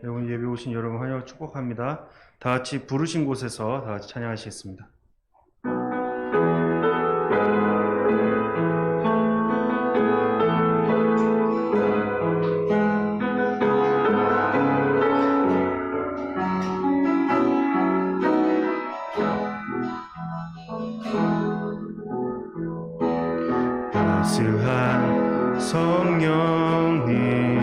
오늘 예배 오신 여러분 환영을 축복합니다. 다 같이 부르신 곳에서 다 같이 찬양하시겠습니다. 따스한 성령님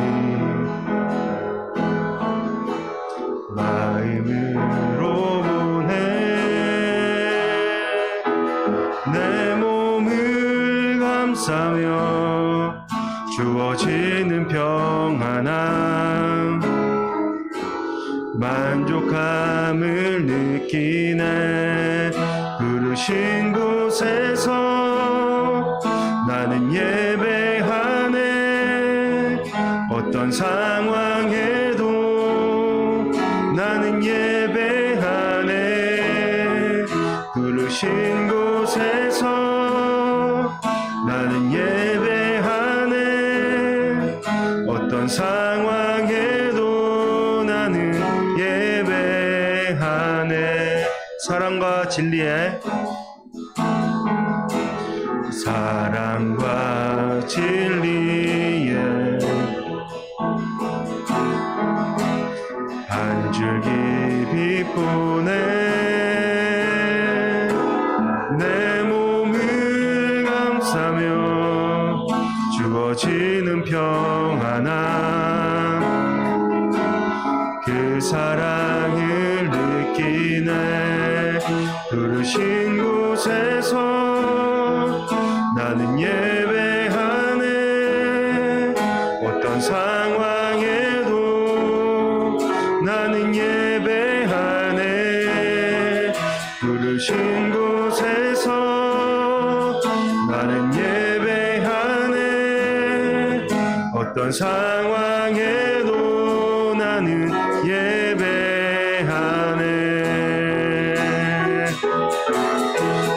마음으로 보내 내 몸을 감싸며 주어지는 평안함 만족함을 느끼네. 부르신 곳에서 나는 예배하네. 어떤 상황에도 나는 예배하네. 부르신 곳에서 나는 예배하네. 어떤 상황에도 나는 예배하네. 사랑과 진리에 사랑과 진리에 한 줄기 빛보내 내 몸을 감싸며 주어지는 평안함 그 사랑을 느끼네. 부르신 곳에서 나는 예배하네. 어떤 상황에도 나는 예배하네. 부르신 곳에서 나는 예배하네. 어떤 상황에도 나는 예배하네.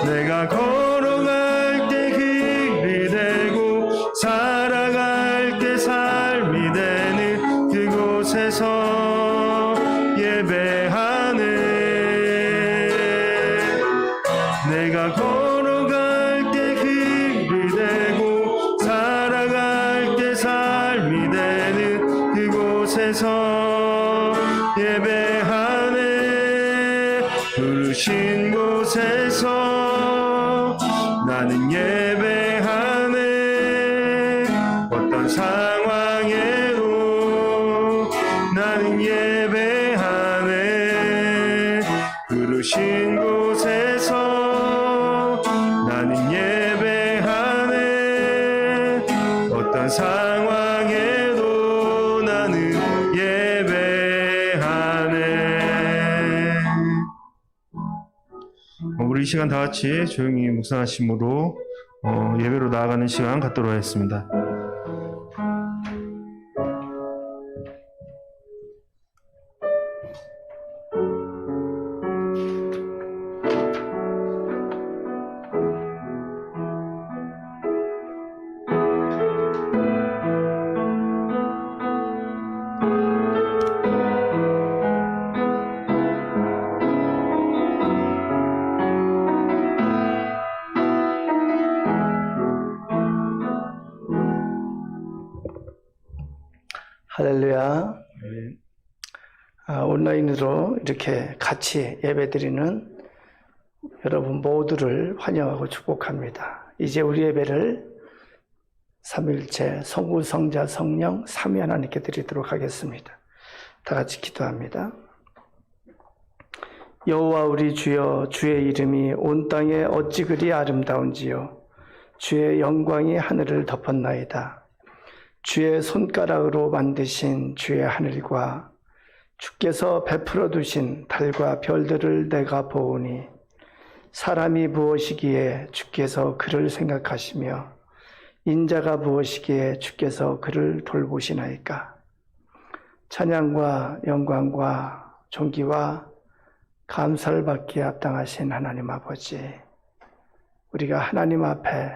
내가 걸어갈 때 길이 되고 살아갈 때 삶이 되는 그곳에서 예배하네. 내가 걸어갈 때 길이 되고 살아갈 때 삶이 되는 그곳에서 예배하네. 부르신 곳에서 나는 예배하네. 어떤 상황에도 나는 예배하네. 부르신 곳에서 나는 예배하네. 어떤 상황에도 나는 예배하네. 우리 이 시간 다 같이 조용히 묵상하심으로 예배로 나아가는 시간 갖도록 하겠습니다. 할렐루야. 온라인으로 이렇게 같이 예배드리는 여러분 모두를 환영하고 축복합니다. 이제 우리 예배를 삼위일체 성부, 성자, 성령, 삼위 하나님께 드리도록 하겠습니다. 다 같이 기도합니다. 여호와 우리 주여, 주의 이름이 온 땅에 어찌 그리 아름다운지요. 주의 영광이 하늘을 덮었나이다. 주의 손가락으로 만드신 주의 하늘과 주께서 베풀어 두신 달과 별들을 내가 보오니 사람이 무엇이기에 주께서 그를 생각하시며 인자가 무엇이기에 주께서 그를 돌보시나이까. 찬양과 영광과 존귀와 감사를 받기에 합당하신 하나님 아버지, 우리가 하나님 앞에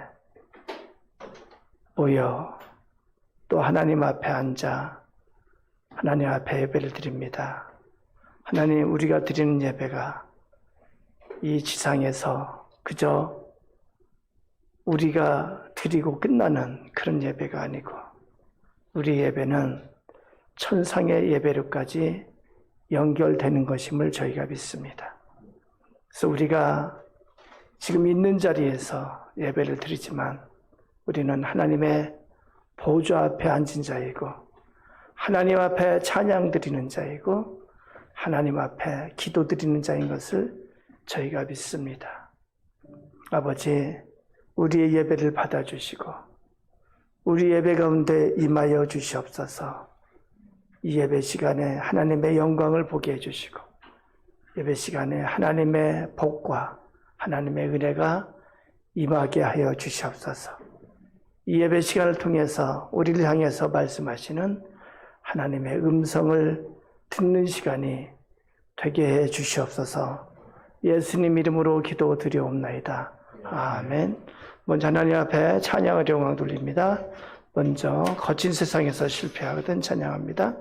모여 또 하나님 앞에 앉아 하나님 앞에 예배를 드립니다. 하나님, 우리가 드리는 예배가 이 지상에서 그저 우리가 드리고 끝나는 그런 예배가 아니고 우리 예배는 천상의 예배로까지 연결되는 것임을 저희가 믿습니다. 그래서 우리가 지금 있는 자리에서 예배를 드리지만 우리는 하나님의 보좌 앞에 앉은 자이고 하나님 앞에 찬양 드리는 자이고 하나님 앞에 기도 드리는 자인 것을 저희가 믿습니다. 아버지, 우리의 예배를 받아주시고 우리 예배 가운데 임하여 주시옵소서. 이 예배 시간에 하나님의 영광을 보게 해주시고 예배 시간에 하나님의 복과 하나님의 은혜가 임하게 하여 주시옵소서. 이 예배 시간을 통해서 우리를 향해서 말씀하시는 하나님의 음성을 듣는 시간이 되게 해 주시옵소서. 예수님 이름으로 기도드리옵나이다. 아멘. 먼저 하나님 앞에 찬양을 영광 돌립니다. 먼저 거친 세상에서 실패하거든 찬양합니다.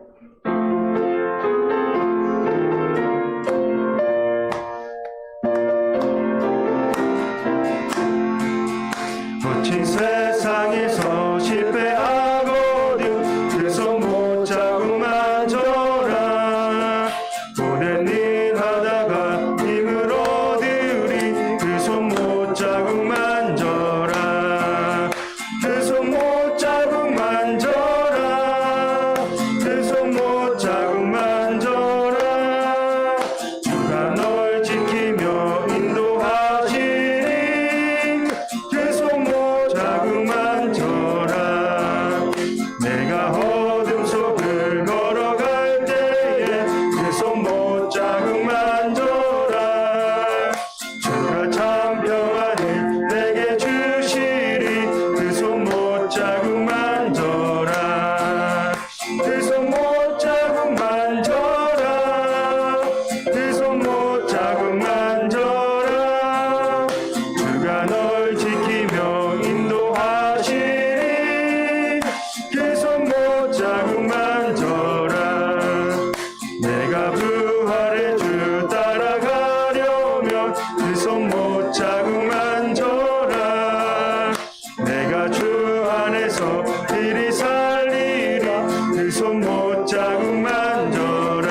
거친 세상에서 실패하거든 그 손 못 잡고 만져라. 오랜 일 하다가 힘을 얻으리 그 손 못 잡고 만져라. 그 손 못 잡고 만져라. 그 손 못 잡고 만져라. 주가 널 지키며 인도하시니 그 손 못 잡고 만져라. 내가 어둠 속을 걸어갈 때에 그 손 못 잡고 만져라. 주가 참 평안을 내게 주시리 그 손 못 잡고 만져라. 그 손 못 잡고 만져라. 그 손 못 잡고 만져라. 주가 널 지키며 인도하시니 그 손 못 잡고 만져라. 내가 부활의 주 따라가려면 그 손 못 잡고 만져라. 내가 주 안에서 이리 살리리 그 손 못 잡고 만져라.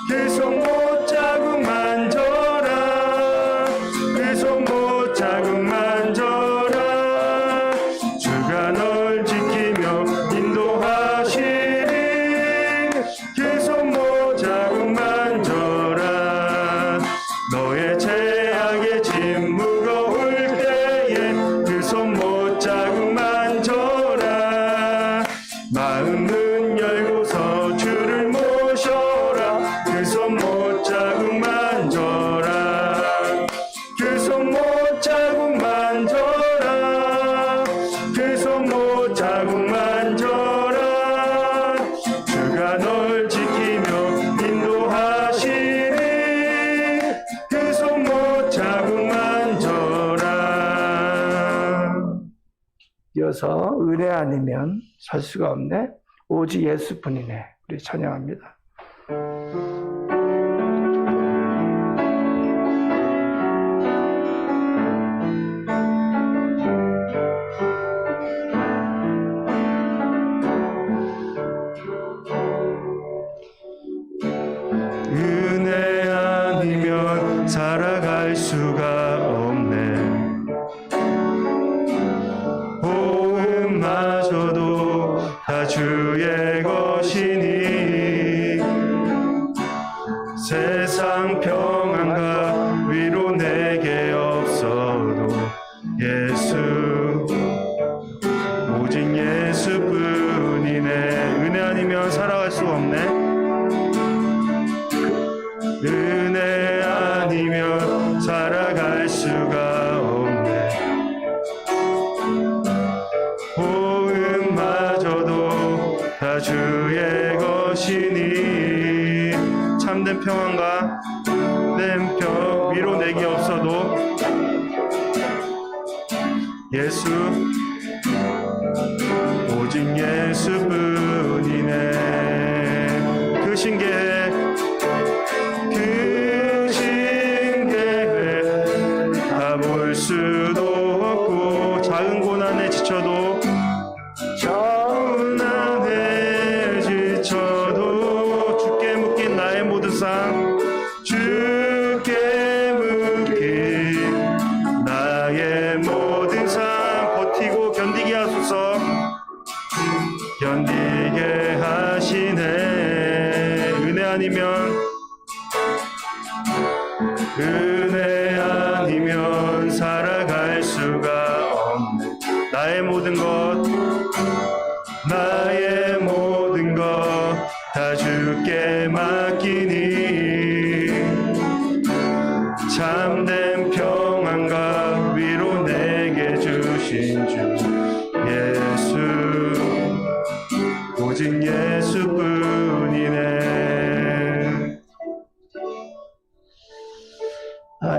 그 손 못 잡고 만져라. 그 손 못 잡고 만져라. 주가 널 지키며 인도하시니 그 손 못 잡고 만져라. 너의 죄악의 짐 무거울 때에 그 손 못 잡고 만져라. 마음은 열고서 주를 모셔라. 그 손 못 잡고 만져라. 그 손 못 잡고 만져라. 그 손 못 잡고 만져라. 주가 널 지키며 인도하시니 그 손 못 잡고 만져라. 이어서 은혜 아니면 살 수가 없네. 오직 예수뿐이네. 우리 찬양합니다. 은혜 아니면 살아갈 수가 없네. 복음마저도 다 주의 것이니 세상 평안과 위로 내게 없어도 예수 오직 예수뿐이네. 은혜 아니면 살아갈 수가 없네. 은혜 아니면 살아갈 수가 없네. 복음마저도 다 주의 것이니 참된 평안과 된 평 위로 내기 없어도 예수 오직 예수뿐이네. 그 신계회 다 볼 수도 없고 작은 고난에 지쳐도 주께 묶인 나의 모든 삶 주께 묶인 나의 모든 삶 버티고 견디게 하소서. 견디게 하시네. 은혜 아니면 살아갈 수가 없네. 나의 모든 것 다 주께 맡기니 참된 평안과 위로 내게 주신 주 예수 오직 예수뿐이네.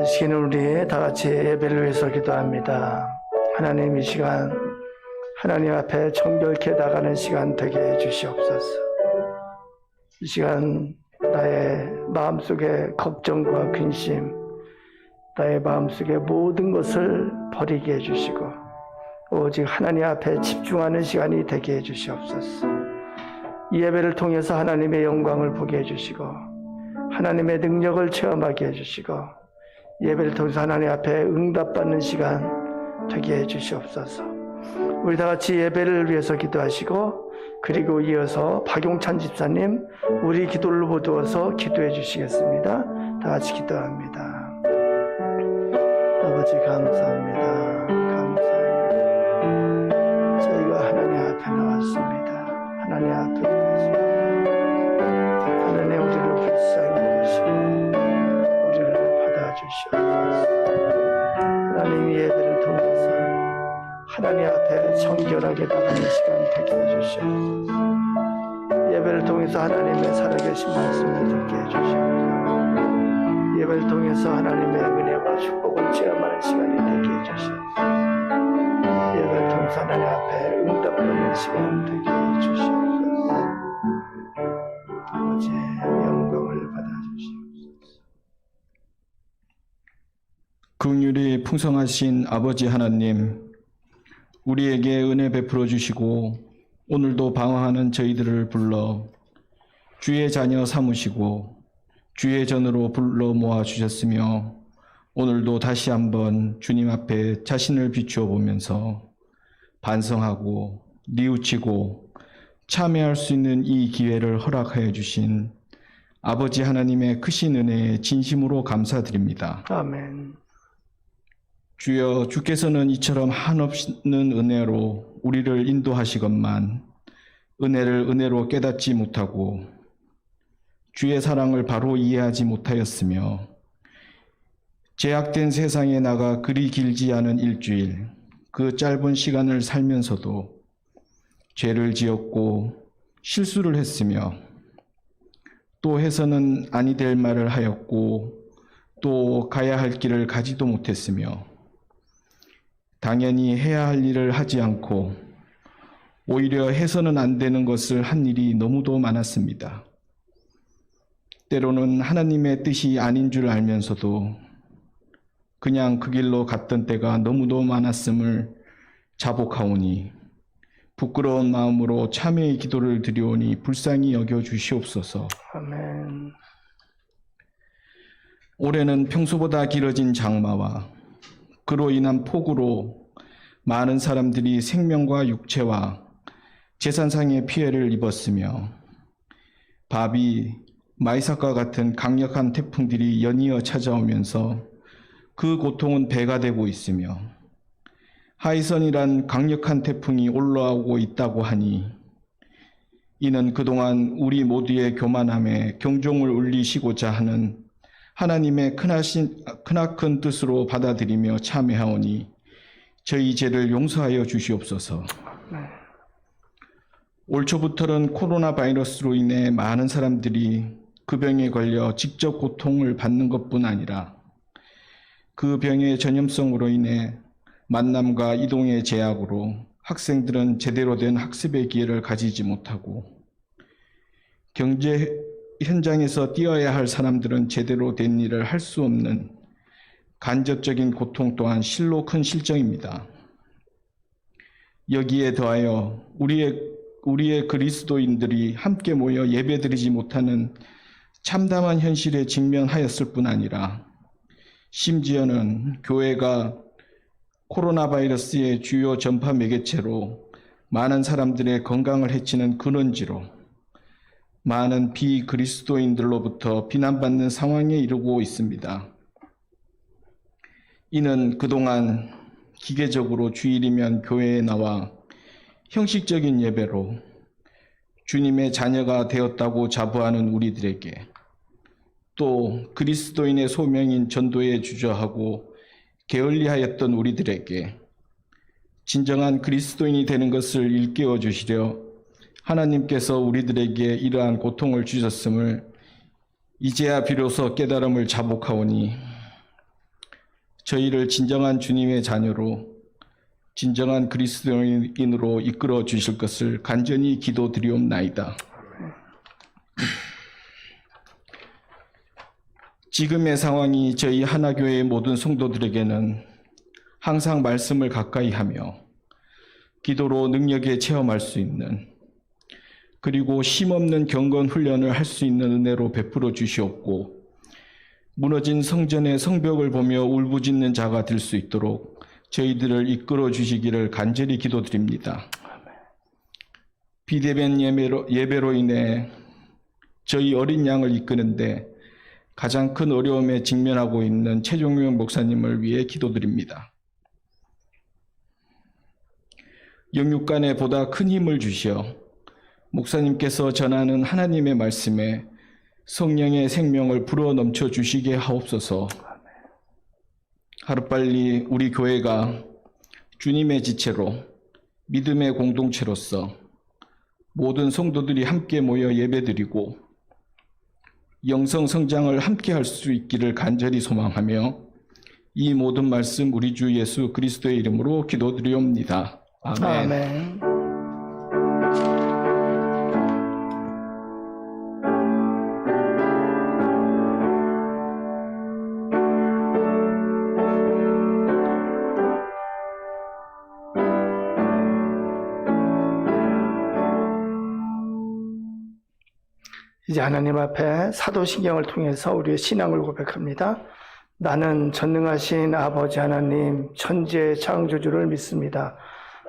이 시간에 우리 다 같이 예배를 위해서 기도합니다. 하나님, 이 시간 하나님 앞에 정결케 나가는 시간 되게 해 주시옵소서. 이 시간 나의 마음속에 걱정과 근심, 나의 마음속에 모든 것을 버리게 해주시고 오직 하나님 앞에 집중하는 시간이 되게 해주시옵소서. 이 예배를 통해서 하나님의 영광을 보게 해주시고 하나님의 능력을 체험하게 해주시고 예배를 통해서 하나님 앞에 응답받는 시간 되게 해주시옵소서. 우리 다 같이 예배를 위해서 기도하시고 그리고 이어서 박용찬 집사님 우리 기도를 모두어서 기도해 주시겠습니다. 다 같이 기도합니다. 아버지 감사합니다. 감사합니다. 저희가 하나님 앞에 나왔습니다. 하나님 앞에 나왔습니다. 하나님 우리를 불쌍히 여기시고 우리를 받아주시옵소서. 하나님 예배를 통해서 하나님 앞에 정결하게 나가는 시간 되게 해주시옵소서. 예배를 통해서 하나님의 살아계신 말씀을 듣게 해주시옵소서. 예배를 통해서 하나님의 은혜와 축복을 체험하는 시간이 되게 해주시옵소서. 예배를 통해서 하나님 앞에 응답받는 시간 되게 해주시옵소서. 아버지의 영광을 받아주시옵소서. 긍휼이 풍성하신 아버지 하나님, 우리에게 은혜 베풀어 주시고 오늘도 방황하는 저희들을 불러 주의 자녀 삼으시고 주의 전으로 불러 모아 주셨으며 오늘도 다시 한번 주님 앞에 자신을 비추어 보면서 반성하고 뉘우치고 참여할 수 있는 이 기회를 허락하여 주신 아버지 하나님의 크신 은혜에 진심으로 감사드립니다. 아멘. 주여, 주께서는 이처럼 한없는 은혜로 우리를 인도하시건만 은혜를 은혜로 깨닫지 못하고 주의 사랑을 바로 이해하지 못하였으며 제약된 세상에 나가 그리 길지 않은 일주일, 그 짧은 시간을 살면서도 죄를 지었고 실수를 했으며 또 해서는 아니 될 말을 하였고 또 가야 할 길을 가지도 못했으며 당연히 해야 할 일을 하지 않고 오히려 해서는 안 되는 것을 한 일이 너무도 많았습니다. 때로는 하나님의 뜻이 아닌 줄 알면서도 그냥 그 길로 갔던 때가 너무도 많았음을 자복하오니 부끄러운 마음으로 참회의 기도를 드리오니 불쌍히 여겨 주시옵소서. 아멘. 올해는 평소보다 길어진 장마와 그로 인한 폭우로 많은 사람들이 생명과 육체와 재산상의 피해를 입었으며 바비, 마이삭과 같은 강력한 태풍들이 연이어 찾아오면서 그 고통은 배가 되고 있으며 하이선이란 강력한 태풍이 올라오고 있다고 하니 이는 그동안 우리 모두의 교만함에 경종을 울리시고자 하는 하나님의 크나큰 뜻으로 받아들이며 참회하오니 저희 죄를 용서하여 주시옵소서. 올 초부터는 코로나 바이러스로 인해 많은 사람들이 그 병에 걸려 직접 고통을 받는 것뿐 아니라 그 병의 전염성으로 인해 만남과 이동의 제약으로 학생들은 제대로 된 학습의 기회를 가지지 못하고 경제 현장에서 뛰어야 할 사람들은 제대로 된 일을 할 수 없는 간접적인 고통 또한 실로 큰 실정입니다. 여기에 더하여 우리의 그리스도인들이 함께 모여 예배드리지 못하는 참담한 현실에 직면하였을 뿐 아니라 심지어는 교회가 코로나 바이러스의 주요 전파 매개체로 많은 사람들의 건강을 해치는 근원지로 많은 비그리스도인들로부터 비난받는 상황에 이르고 있습니다. 이는 그동안 기계적으로 주일이면 교회에 나와 형식적인 예배로 주님의 자녀가 되었다고 자부하는 우리들에게 또 그리스도인의 소명인 전도에 주저하고 게을리하였던 우리들에게 진정한 그리스도인이 되는 것을 일깨워 주시려 하나님께서 우리들에게 이러한 고통을 주셨음을 이제야 비로소 깨달음을 자복하오니 저희를 진정한 주님의 자녀로 진정한 그리스도인으로 이끌어 주실 것을 간절히 기도드리옵나이다. 지금의 상황이 저희 하나교회의 모든 성도들에게는 항상 말씀을 가까이 하며 기도로 능력에 체험할 수 있는 그리고 쉼없는 경건 훈련을 할 수 있는 은혜로 베풀어 주시옵고 무너진 성전의 성벽을 보며 울부짖는 자가 될 수 있도록 저희들을 이끌어 주시기를 간절히 기도드립니다. 비대면 예배로 인해 저희 어린 양을 이끄는데 가장 큰 어려움에 직면하고 있는 최종용 목사님을 위해 기도드립니다. 영육간에 보다 큰 힘을 주시어 목사님께서 전하는 하나님의 말씀에 성령의 생명을 불어넘쳐 주시게 하옵소서. 하루빨리 우리 교회가 주님의 지체로 믿음의 공동체로서 모든 성도들이 함께 모여 예배드리고 영성 성장을 함께 할 수 있기를 간절히 소망하며 이 모든 말씀 우리 주 예수 그리스도의 이름으로 기도드리옵니다. 아멘. 아멘. 이제 하나님 앞에 사도신경을 통해서 우리의 신앙을 고백합니다. 나는 전능하신 아버지 하나님 천지의 창조주를 믿습니다.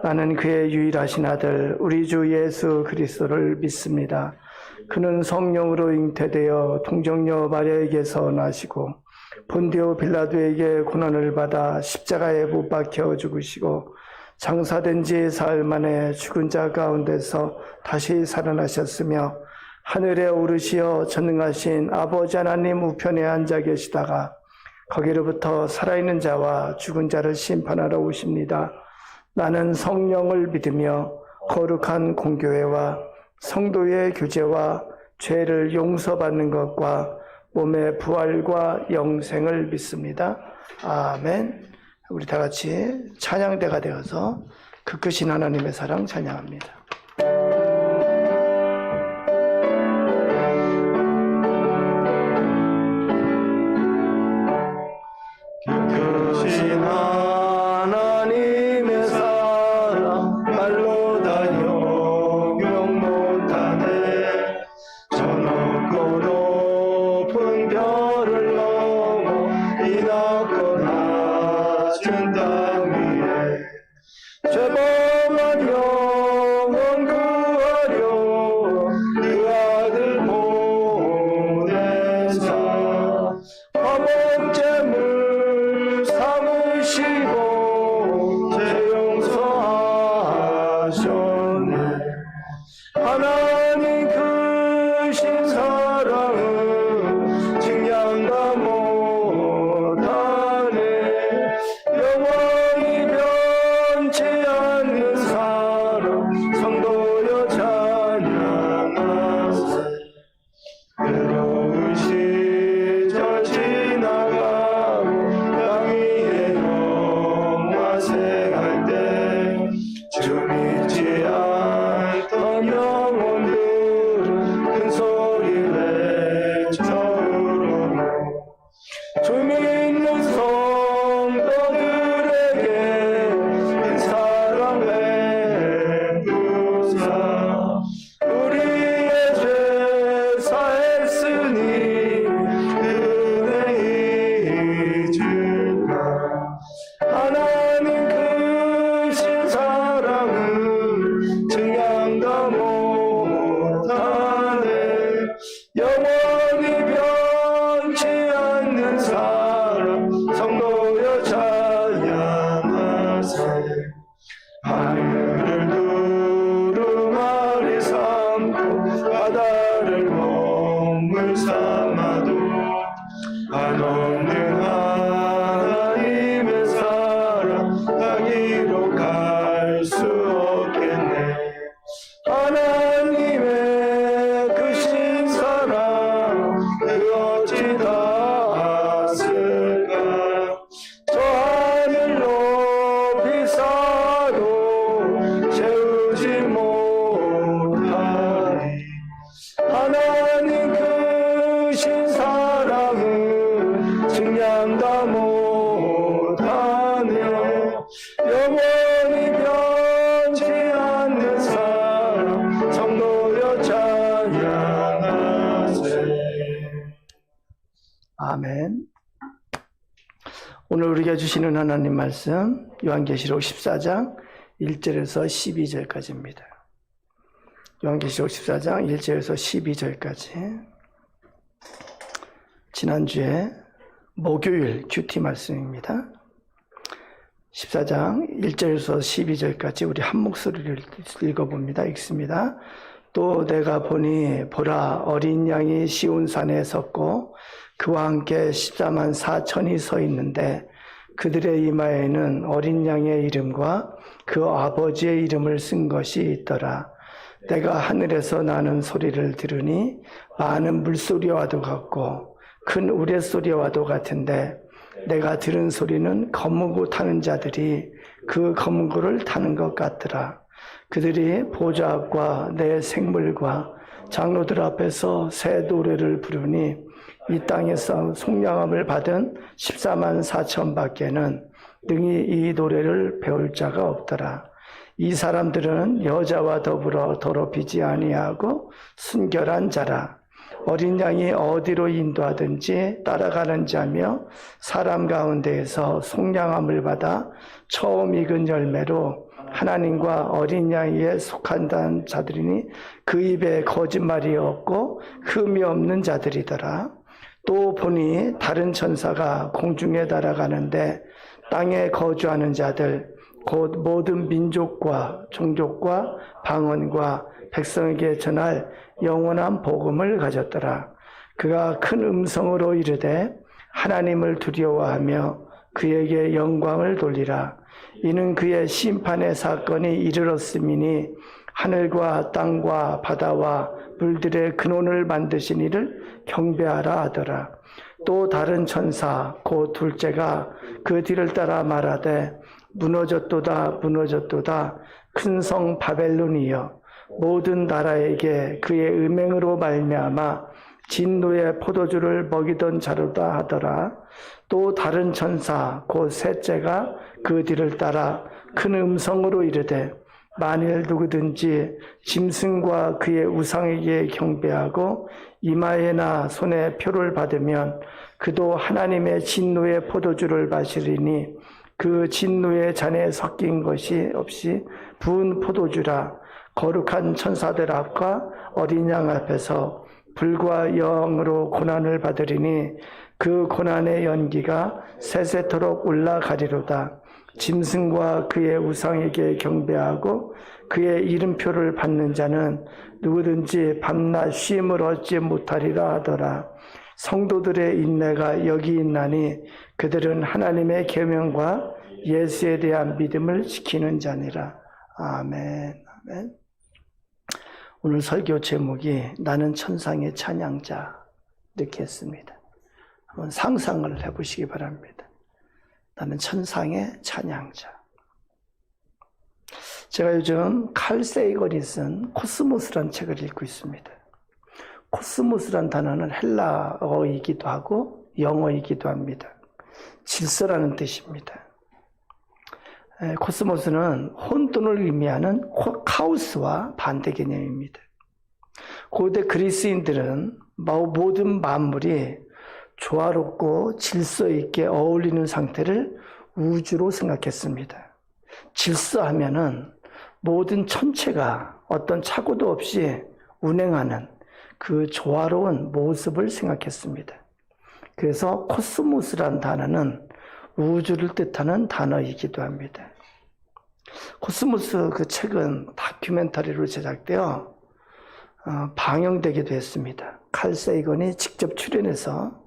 나는 그의 유일하신 아들 우리 주 예수 그리스도를 믿습니다. 그는 성령으로 잉태되어 동정녀 마리아에게서 나시고 본디오 빌라도에게 고난을 받아 십자가에 못 박혀 죽으시고 장사된 지 사흘 만에 죽은 자 가운데서 다시 살아나셨으며 하늘에 오르시어 전능하신 아버지 하나님 우편에 앉아 계시다가 거기로부터 살아있는 자와 죽은 자를 심판하러 오십니다. 나는 성령을 믿으며 거룩한 공교회와 성도의 교제와 죄를 용서받는 것과 몸의 부활과 영생을 믿습니다. 아멘. 우리 다 같이 찬양대가 되어서 그 크신 하나님의 사랑 찬양합니다. 크신 하나님의 사랑 말로 다 형용 못하네. 저 높고 높은 별을 넘어 이 낮고 낮은 땅 위에 죄범한 영혼 하늘을 두루마리 삼고 바다를 먹물 삼아도 한없는 하나님의 사랑 가기로 갈 수 없겠네. 하나님의 크신 사랑 그 어찌 다 아실까. 저 하늘 높이 쌓아도 채우지 못하리. 하나님 크신 사랑은 증량 다 못하네. 영원히 변치 않는 사랑 성도여 찬양하세. 아멘. 오늘 우리가 주시는 하나님 말씀 요한계시록 14장 1절에서 12절까지입니다. 요한계시록 14장 1절에서 12절까지. 지난주에 목요일 큐티 말씀입니다. 14장 1절에서 12절까지 우리 한 목소리를 읽어봅니다. 읽습니다. 또 내가 보니 보라 어린 양이 시온산에 섰고 그와 함께 14만 4천이 서 있는데 그들의 이마에는 어린 양의 이름과 그 아버지의 이름을 쓴 것이 있더라. 내가 하늘에서 나는 소리를 들으니 많은 물소리와도 같고 큰 우레소리와도 같은데 내가 들은 소리는 검은고 타는 자들이 그 검은고를 타는 것 같더라. 그들이 보좌 앞과 내 생물과 장로들 앞에서 새 노래를 부르니 이 땅에서 속량함을 받은 14만 4천 밖에는 능히 이 노래를 배울 자가 없더라. 이 사람들은 여자와 더불어 더럽히지 아니하고 순결한 자라. 어린 양이 어디로 인도하든지 따라가는 자며 사람 가운데에서 속량함을 받아 처음 익은 열매로 하나님과 어린 양에 속한다는 자들이니 그 입에 거짓말이 없고 흠이 없는 자들이더라. 또 보니 다른 천사가 공중에 날아가는데 땅에 거주하는 자들 곧 모든 민족과 종족과 방언과 백성에게 전할 영원한 복음을 가졌더라. 그가 큰 음성으로 이르되 하나님을 두려워하며 그에게 영광을 돌리라. 이는 그의 심판의 사건이 이르렀음이니 하늘과 땅과 바다와 물들의 근원을 만드신 이를 경배하라 하더라. 또 다른 천사 곧 둘째가 그 뒤를 따라 말하되 무너졌도다 무너졌도다 큰 성 바벨론이여 모든 나라에게 그의 음행으로 말미암아 진노의 포도주를 먹이던 자로다 하더라. 또 다른 천사 곧 셋째가 그 뒤를 따라 큰 음성으로 이르되 만일 누구든지 짐승과 그의 우상에게 경배하고 이마에나 손에 표를 받으면 그도 하나님의 진노의 포도주를 마시리니 그 진노의 잔에 섞인 것이 없이 부은 포도주라. 거룩한 천사들 앞과 어린 양 앞에서 불과 영으로 고난을 받으리니 그 고난의 연기가 세세토록 올라가리로다. 짐승과 그의 우상에게 경배하고 그의 이름표를 받는 자는 누구든지 밤낮 쉼을 얻지 못하리라 하더라. 성도들의 인내가 여기 있나니 그들은 하나님의 계명과 예수에 대한 믿음을 지키는 자니라. 아멘. 아멘. 오늘 설교 제목이 나는 천상의 찬양자 이렇게 했습니다. 한번 상상을 해보시기 바랍니다. 나는 천상의 찬양자. 제가 요즘 칼 세이건이 쓴 코스모스라는 책을 읽고 있습니다. 코스모스란 단어는 헬라어이기도 하고 영어이기도 합니다. 질서라는 뜻입니다. 코스모스는 혼돈을 의미하는 카오스와 반대 개념입니다. 고대 그리스인들은 모든 만물이 조화롭고 질서 있게 어울리는 상태를 우주로 생각했습니다. 질서하면은 모든 천체가 어떤 착오도 없이 운행하는 그 조화로운 모습을 생각했습니다. 그래서 코스모스란 단어는 우주를 뜻하는 단어이기도 합니다. 코스모스 그 책은 다큐멘터리로 제작되어 방영되기도 했습니다. 칼 세이건이 직접 출연해서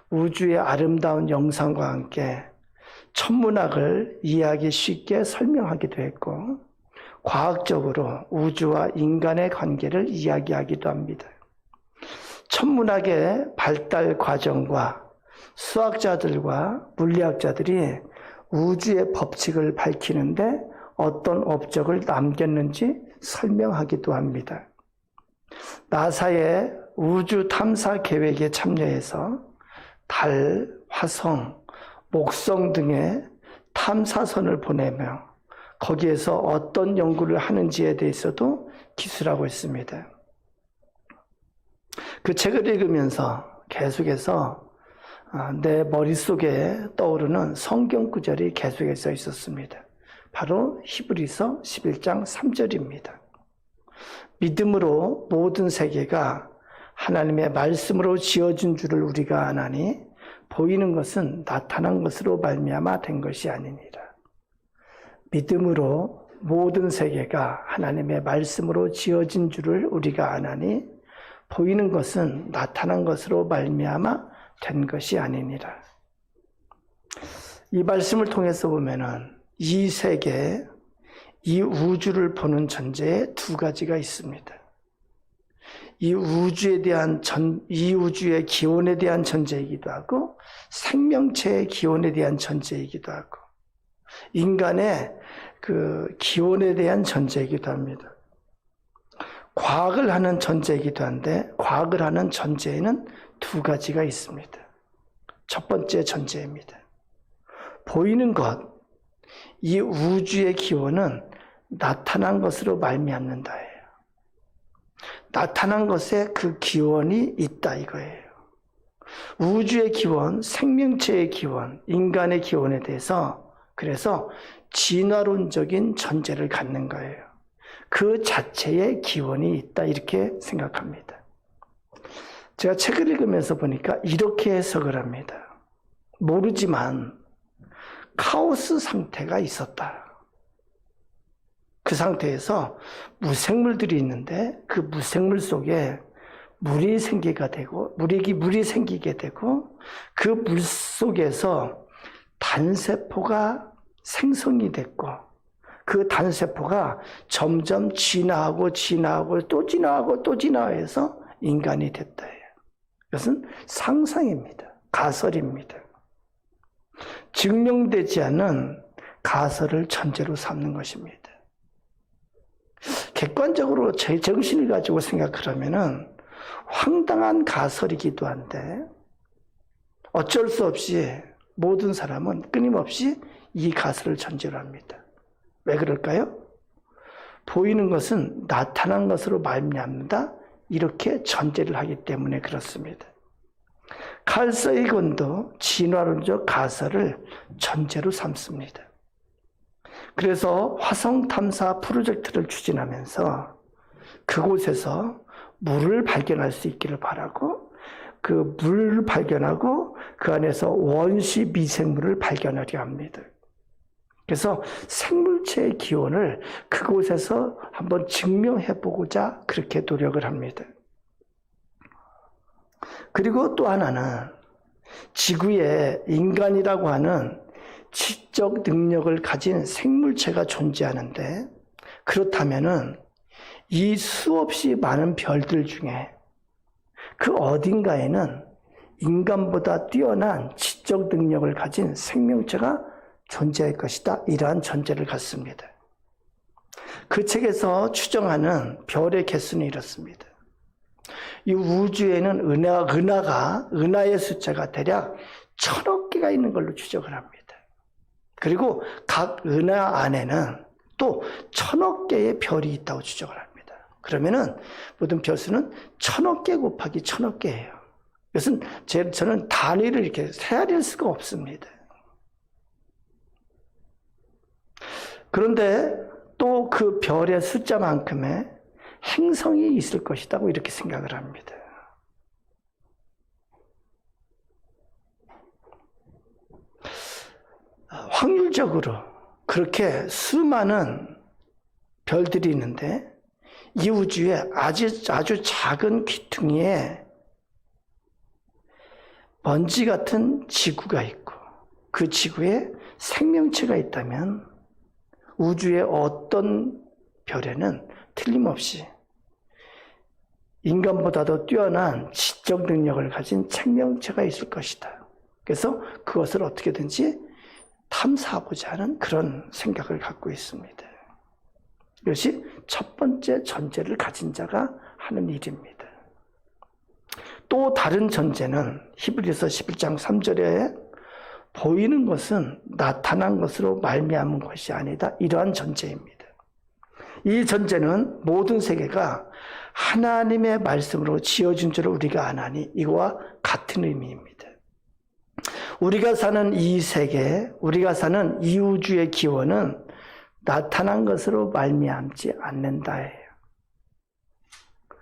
우주의 아름다운 영상과 함께 천문학을 이해하기 쉽게 설명하기도 했고 과학적으로 우주와 인간의 관계를 이야기하기도 합니다. 천문학의 발달 과정과 수학자들과 물리학자들이 우주의 법칙을 밝히는데 어떤 업적을 남겼는지 설명하기도 합니다. 나사의 우주 탐사 계획에 참여해서 달, 화성, 목성 등의 탐사선을 보내며 거기에서 어떤 연구를 하는지에 대해서도 기술하고 있습니다. 그 책을 읽으면서 계속해서 내 머릿속에 떠오르는 성경 구절이 계속해서 있었습니다. 바로 히브리서 11장 3절입니다. 믿음으로 모든 세계가 하나님의 말씀으로 지어진 줄을 우리가 아나니 보이는 것은 나타난 것으로 말미암아 된 것이 아니니라. 믿음으로 모든 세계가 하나님의 말씀으로 지어진 줄을 우리가 아나니 보이는 것은 나타난 것으로 말미암아 된 것이 아니니라. 이 말씀을 통해서 보면은 이 세계, 이 우주를 보는 전제에 두 가지가 있습니다. 이 우주의 기원에 대한 전제이기도 하고 생명체의 기원에 대한 전제이기도 하고 인간의 그 기원에 대한 전제이기도 합니다. 과학을 하는 전제이기도 한데 과학을 하는 전제에는 두 가지가 있습니다. 첫 번째 전제입니다. 보이는 것, 이 우주의 기원은 나타난 것으로 말미암는다예요. 나타난 것에 그 기원이 있다 이거예요. 우주의 기원, 생명체의 기원, 인간의 기원에 대해서 그래서 진화론적인 전제를 갖는 거예요. 그 자체의 기원이 있다 이렇게 생각합니다. 제가 책을 읽으면서 보니까 이렇게 해석을 합니다. 모르지만 카오스 상태가 있었다. 그 상태에서 무생물들이 있는데 그 무생물 속에 물이 생기게 되고 물이 생기게 되고 그 물 속에서 단세포가 생성이 됐고 그 단세포가 점점 진화하고 또 진화해서 인간이 됐다. 이것은 상상입니다. 가설입니다. 증명되지 않은 가설을 전제로 삼는 것입니다. 객관적으로 제 정신을 가지고 생각을 하면은 황당한 가설이기도 한데 어쩔 수 없이 모든 사람은 끊임없이 이 가설을 전제로 합니다. 왜 그럴까요? 보이는 것은 나타난 것으로 말미암는다 이렇게 전제를 하기 때문에 그렇습니다. 칼 세이건도 진화론적 가설을 전제로 삼습니다. 그래서 화성 탐사 프로젝트를 추진하면서 그곳에서 물을 발견할 수 있기를 바라고 그 물을 발견하고 그 안에서 원시 미생물을 발견하려 합니다. 그래서 생물체의 기원을 그곳에서 한번 증명해 보고자 그렇게 노력을 합니다. 그리고 또 하나는 지구에 인간이라고 하는 지적 능력을 가진 생물체가 존재하는데 그렇다면은 이 수없이 많은 별들 중에 그 어딘가에는 인간보다 뛰어난 지적 능력을 가진 생명체가 존재할 것이다. 이러한 전제를 갖습니다. 그 책에서 추정하는 별의 개수는 이렇습니다. 이 우주에는 은하의 숫자가 대략 1000억 개가 있는 걸로 추정을 합니다. 그리고 각 은하 안에는 또 1000억 개의 별이 있다고 추정을 합니다. 그러면은 모든 별수는 1000억 개 곱하기 1000억 개예요. 이것은 저는 단위를 이렇게 헤아릴 수가 없습니다. 그런데 또 그 별의 숫자만큼의 행성이 있을 것이라고 이렇게 생각을 합니다. 확률적으로 그렇게 수많은 별들이 있는데 이 우주에 아주 작은 귀퉁이에 먼지 같은 지구가 있고 그 지구에 생명체가 있다면 우주의 어떤 별에는 틀림없이 인간보다도 뛰어난 지적 능력을 가진 생명체가 있을 것이다. 그래서 그것을 어떻게든지 탐사하고자 하는 그런 생각을 갖고 있습니다. 이것이 첫 번째 전제를 가진 자가 하는 일입니다. 또 다른 전제는 히브리서 11장 3절에 보이는 것은 나타난 것으로 말미암은 것이 아니다. 이러한 전제입니다. 이 전제는 모든 세계가 하나님의 말씀으로 지어진 줄을 우리가 아나니 이거와 같은 의미입니다. 우리가 사는 이 세계, 우리가 사는 이 우주의 기원은 나타난 것으로 말미암지 않는다예요.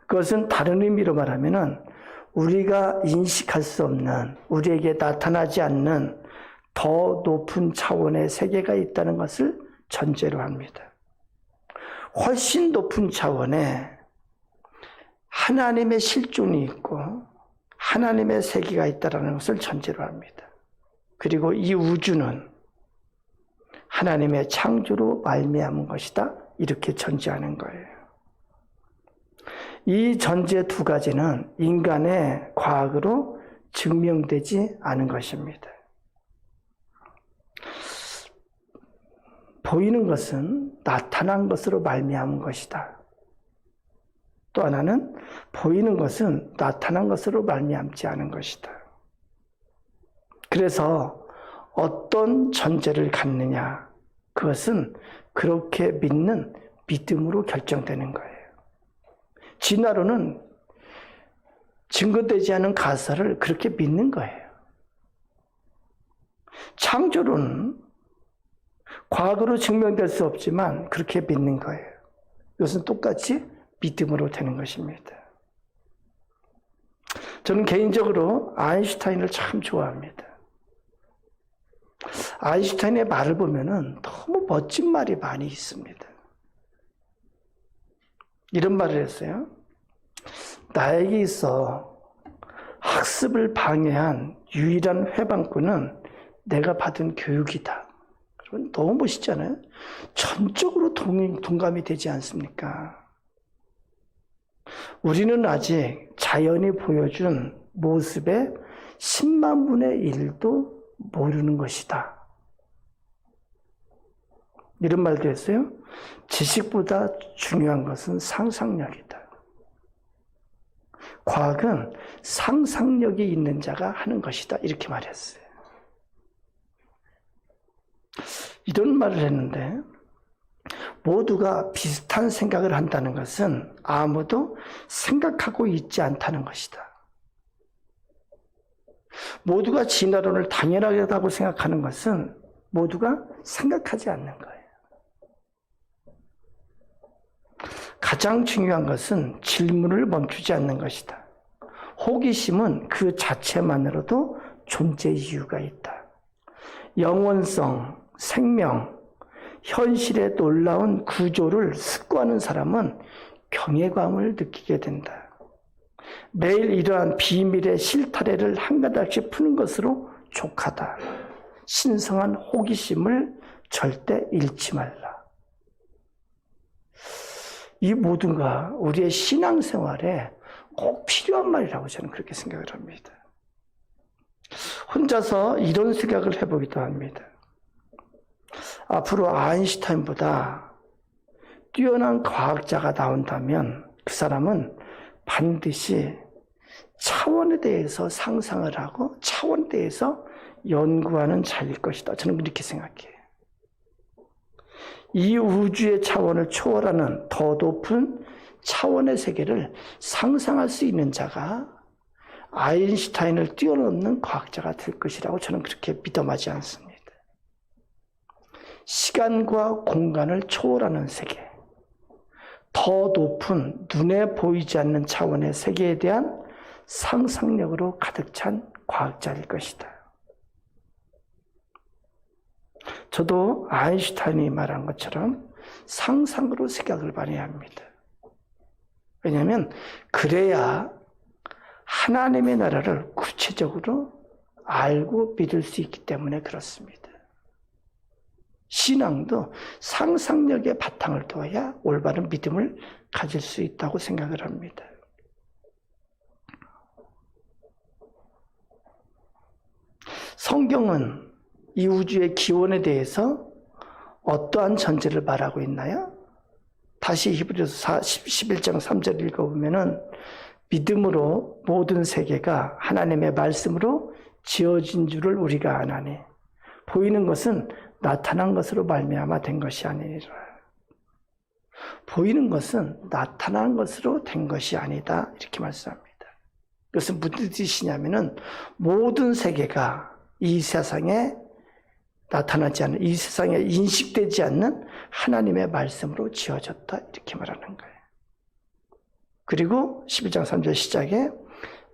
그것은 다른 의미로 말하면은 우리가 인식할 수 없는, 우리에게 나타나지 않는 더 높은 차원의 세계가 있다는 것을 전제로 합니다. 훨씬 높은 차원에 하나님의 실존이 있고 하나님의 세계가 있다는 것을 전제로 합니다. 그리고 이 우주는 하나님의 창조로 말미암은 것이다. 이렇게 전제하는 거예요. 이 전제 두 가지는 인간의 과학으로 증명되지 않은 것입니다. 보이는 것은 나타난 것으로 말미암은 것이다. 또 하나는 보이는 것은 나타난 것으로 말미암지 않은 것이다. 그래서 어떤 전제를 갖느냐, 그것은 그렇게 믿는 믿음으로 결정되는 거예요. 진화론은 증거되지 않은 가설을 그렇게 믿는 거예요. 창조론은 과학으로 증명될 수 없지만 그렇게 믿는 거예요. 이것은 똑같이 믿음으로 되는 것입니다. 저는 개인적으로 아인슈타인을 참 좋아합니다. 아인슈타인의 말을 보면은 너무 멋진 말이 많이 있습니다. 이런 말을 했어요. 나에게 있어 학습을 방해한 유일한 회방꾼은 내가 받은 교육이다. 여러분 너무 멋있잖아요. 전적으로 동감이 되지 않습니까? 우리는 아직 자연이 보여준 모습의 10만 분의 1도 모르는 것이다. 이런 말도 했어요. 지식보다 중요한 것은 상상력이다. 과학은 상상력이 있는 자가 하는 것이다. 이렇게 말했어요. 이런 말을 했는데 모두가 비슷한 생각을 한다는 것은 아무도 생각하고 있지 않다는 것이다. 모두가 진화론을 당연하다고 생각하는 것은 모두가 생각하지 않는 거예요. 가장 중요한 것은 질문을 멈추지 않는 것이다. 호기심은 그 자체만으로도 존재 이유가 있다. 영원성, 생명, 현실의 놀라운 구조를 습고하는 사람은 경외감을 느끼게 된다. 매일 이러한 비밀의 실타래를 한 가닥씩 푸는 것으로 족하다. 신성한 호기심을 절대 잃지 말라. 이 모든가 우리의 신앙생활에 꼭 필요한 말이라고 저는 그렇게 생각을 합니다. 혼자서 이런 생각을 해보기도 합니다. 앞으로 아인슈타인보다 뛰어난 과학자가 나온다면 그 사람은 반드시 차원에 대해서 상상을 하고 차원에 대해서 연구하는 자일 것이다. 저는 그렇게 생각해요. 이 우주의 차원을 초월하는 더 높은 차원의 세계를 상상할 수 있는 자가 아인슈타인을 뛰어넘는 과학자가 될 것이라고 저는 그렇게 믿어하지 않습니다. 시간과 공간을 초월하는 세계, 더 높은 눈에 보이지 않는 차원의 세계에 대한 상상력으로 가득 찬 과학자일 것이다. 저도 아인슈타인이 말한 것처럼 상상으로 생각을 많이 합니다. 왜냐하면 그래야 하나님의 나라를 구체적으로 알고 믿을 수 있기 때문에 그렇습니다. 신앙도 상상력의 바탕을 둬야 올바른 믿음을 가질 수 있다고 생각을 합니다. 성경은 이 우주의 기원에 대해서 어떠한 전제를 말하고 있나요? 다시 히브리서 11장 3절 읽어보면은 믿음으로 모든 세계가 하나님의 말씀으로 지어진 줄을 우리가 아나니 보이는 것은 나타난 것으로 말미암아 된 것이 아니니라. 보이는 것은 나타난 것으로 된 것이 아니다. 이렇게 말씀합니다. 이것은 무슨 뜻이냐면은 모든 세계가 이 세상에 나타나지 않는, 이 세상에 인식되지 않는 하나님의 말씀으로 지어졌다. 이렇게 말하는 거예요. 그리고 11장 3절 시작에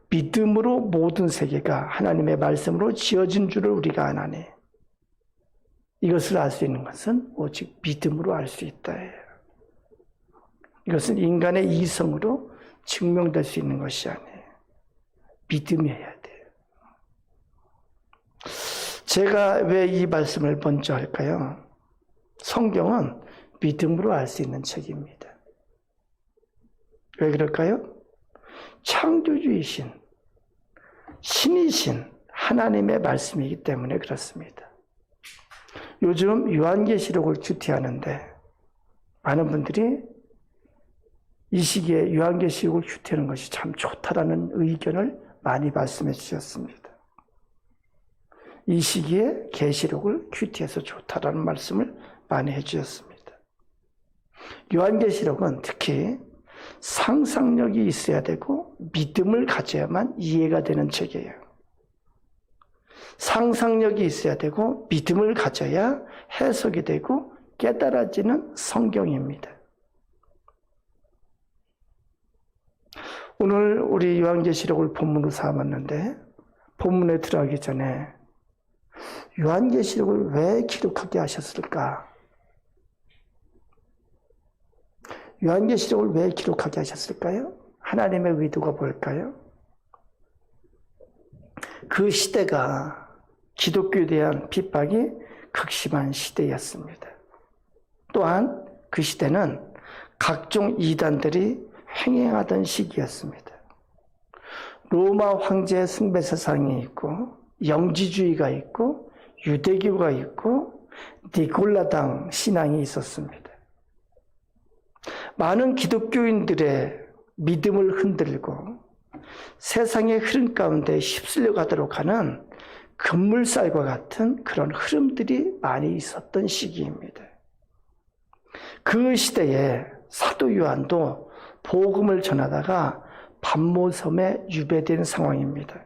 믿음으로 모든 세계가 하나님의 말씀으로 지어진 줄을 우리가 아나니 이것을 알 수 있는 것은 오직 믿음으로 알 수 있다. 이것은 인간의 이성으로 증명될 수 있는 것이 아니에요. 믿음이어야 돼요. 제가 왜 이 말씀을 먼저 할까요? 성경은 믿음으로 알 수 있는 책입니다. 왜 그럴까요? 창조주이신, 신이신 하나님의 말씀이기 때문에 그렇습니다. 요즘 요한계시록을 큐티하는데 많은 분들이 이 시기에 요한계시록을 큐티하는 것이 참 좋다라는 의견을 많이 말씀해 주셨습니다. 이 시기에 계시록을 큐티해서 좋다라는 말씀을 많이 해주셨습니다. 요한계시록은 특히 상상력이 있어야 되고 믿음을 가져야만 이해가 되는 책이에요. 상상력이 있어야 되고 믿음을 가져야 해석이 되고 깨달아지는 성경입니다. 오늘 우리 요한계시록을 본문으로 삼았는데 본문에 들어가기 전에 요한계시록을 왜 기록하게 하셨을까? 요한계시록을 왜 기록하게 하셨을까요? 하나님의 의도가 뭘까요? 그 시대가 기독교에 대한 핍박이 극심한 시대였습니다. 또한 그 시대는 각종 이단들이 횡행하던 시기였습니다. 로마 황제의 숭배사상이 있고 영지주의가 있고 유대교가 있고 니콜라당 신앙이 있었습니다. 많은 기독교인들의 믿음을 흔들고 세상의 흐름 가운데 휩쓸려 가도록 하는 급물살과 같은 그런 흐름들이 많이 있었던 시기입니다. 그 시대에 사도 요한도 복음을 전하다가 밤모섬에 유배된 상황입니다.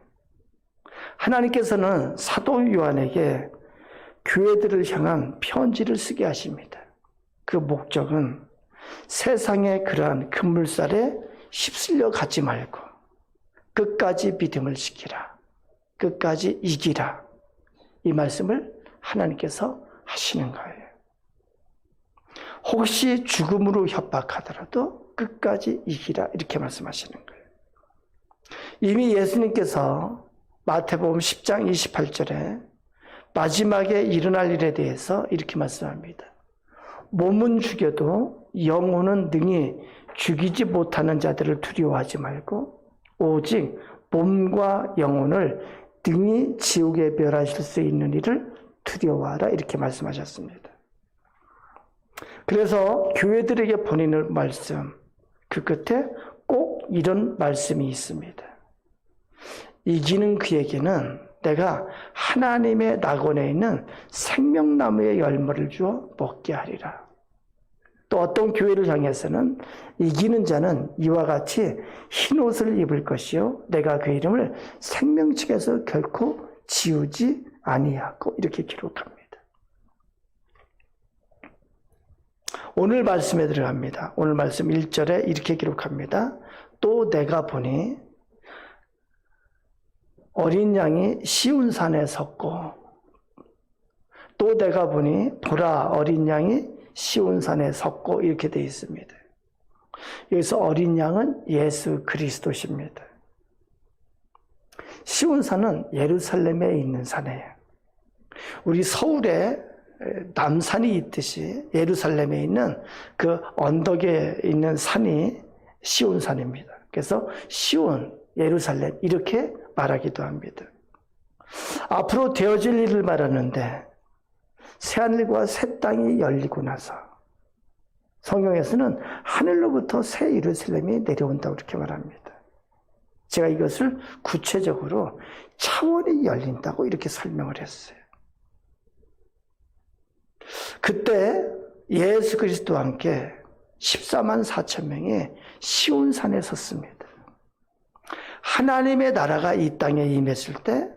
하나님께서는 사도 요한에게 교회들을 향한 편지를 쓰게 하십니다. 그 목적은 세상의 그러한 급물살에 휩쓸려 가지 말고 끝까지 믿음을 지키라. 끝까지 이기라. 이 말씀을 하나님께서 하시는 거예요. 혹시 죽음으로 협박하더라도 끝까지 이기라. 이렇게 말씀하시는 거예요. 이미 예수님께서 마태복음 10장 28절에 마지막에 일어날 일에 대해서 이렇게 말씀합니다. 몸은 죽여도 영혼은 능히 죽이지 못하는 자들을 두려워하지 말고 오직 몸과 영혼을 능히 지옥에 멸하실 수 있는 일을 두려워하라. 이렇게 말씀하셨습니다. 그래서 교회들에게 보내는 말씀, 그 끝에 꼭 이런 말씀이 있습니다. 이기는 그에게는 내가 하나님의 낙원에 있는 생명나무의 열매를 주어 먹게 하리라. 또 어떤 교회를 향해서는 이기는 자는 이와 같이 흰옷을 입을 것이요 내가 그 이름을 생명책에서 결코 지우지 아니하고 이렇게 기록합니다. 오늘 말씀에 들어갑니다. 오늘 말씀 1절에 이렇게 기록합니다. 또 내가 보니 어린 양이 시온산에 섰고 또 내가 보니 보라 어린 양이 시온산에 섰고 이렇게 되어 있습니다. 여기서 어린 양은 예수 그리스도십니다. 시온산은 예루살렘에 있는 산이에요. 우리 서울에 남산이 있듯이 예루살렘에 있는 그 언덕에 있는 산이 시온산입니다. 그래서 시온, 예루살렘 이렇게 말하기도 합니다. 앞으로 되어질 일을 말하는데 새하늘과 새 땅이 열리고 나서 성경에서는 하늘로부터 새 예루살렘이 내려온다고 이렇게 말합니다. 제가 이것을 구체적으로 차원이 열린다고 이렇게 설명을 했어요. 그때 예수 그리스도와 함께 14만 4천 명이 시온산에 섰습니다. 하나님의 나라가 이 땅에 임했을 때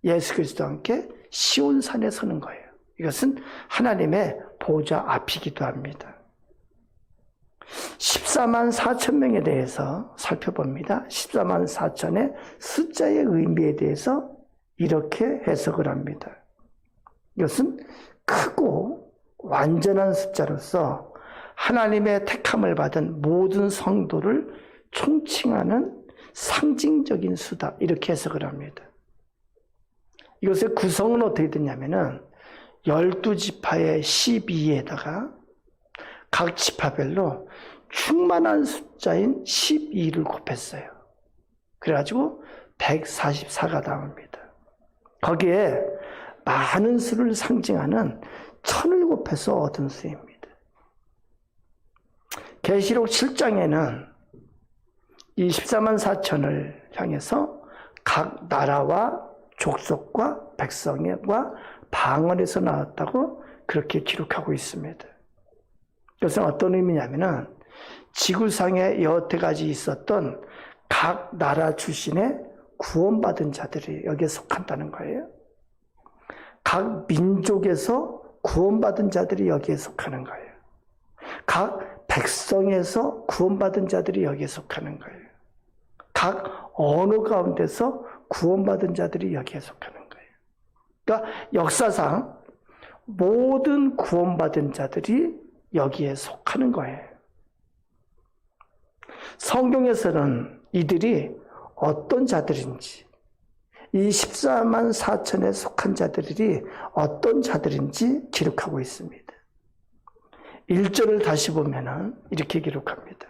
예수 그리스도와 함께 시온산에 서는 거예요. 이것은 하나님의 보좌 앞이기도 합니다. 14만 4천 명에 대해서 살펴봅니다. 14만 4천의 숫자의 의미에 대해서 이렇게 해석을 합니다. 이것은 크고 완전한 숫자로서 하나님의 택함을 받은 모든 성도를 총칭하는 상징적인 수다 이렇게 해석을 합니다. 이것의 구성은 어떻게 되냐면은 12지파의 12에다가 각 지파별로 충만한 숫자인 12를 곱했어요. 그래가지고 144가 나옵니다. 거기에 많은 수를 상징하는 1000을 곱해서 얻은 수입니다. 계시록 7장에는 이 14만 4천을 향해서 각 나라와 족속과 백성과 방언에서 나왔다고 그렇게 기록하고 있습니다. 이것은 어떤 의미냐면은 지구상에 여태까지 있었던 각 나라 출신의 구원받은 자들이 여기에 속한다는 거예요. 각 민족에서 구원받은 자들이 여기에 속하는 거예요. 각 백성에서 구원받은 자들이 여기에 속하는 거예요. 각 언어 가운데서 구원받은 자들이 여기에 속하는 거예요. 그러니까 역사상 모든 구원받은 자들이 여기에 속하는 거예요. 성경에서는 이들이 어떤 자들인지, 이 14만 4천에 속한 자들이 어떤 자들인지 기록하고 있습니다. 1절을 다시 보면은 이렇게 기록합니다.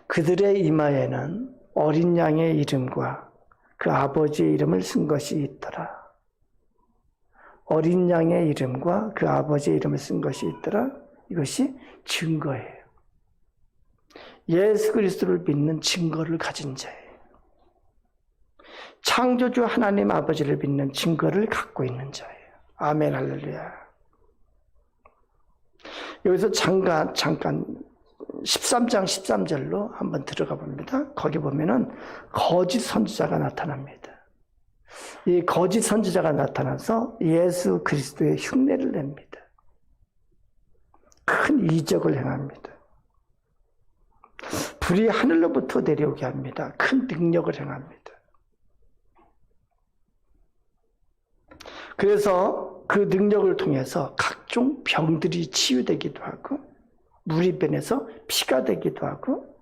그들의 이마에는 어린 양의 이름과 그 아버지의 이름을 쓴 것이 있더라. 어린 양의 이름과 그 아버지의 이름을 쓴 것이 있더라. 이것이 증거예요. 예수 그리스도를 믿는 증거를 가진 자예요. 창조주 하나님 아버지를 믿는 증거를 갖고 있는 자예요. 아멘 할렐루야. 여기서 잠깐 13장 13절로 한번 들어가 봅니다. 거기 보면은 거짓 선지자가 나타납니다. 이 거짓 선지자가 나타나서 예수 그리스도의 흉내를 냅니다. 큰 이적을 행합니다. 불이 하늘로부터 내려오게 합니다. 큰 능력을 행합니다. 그래서 그 능력을 통해서 각종 병들이 치유되기도 하고 물이 변해서 피가 되기도 하고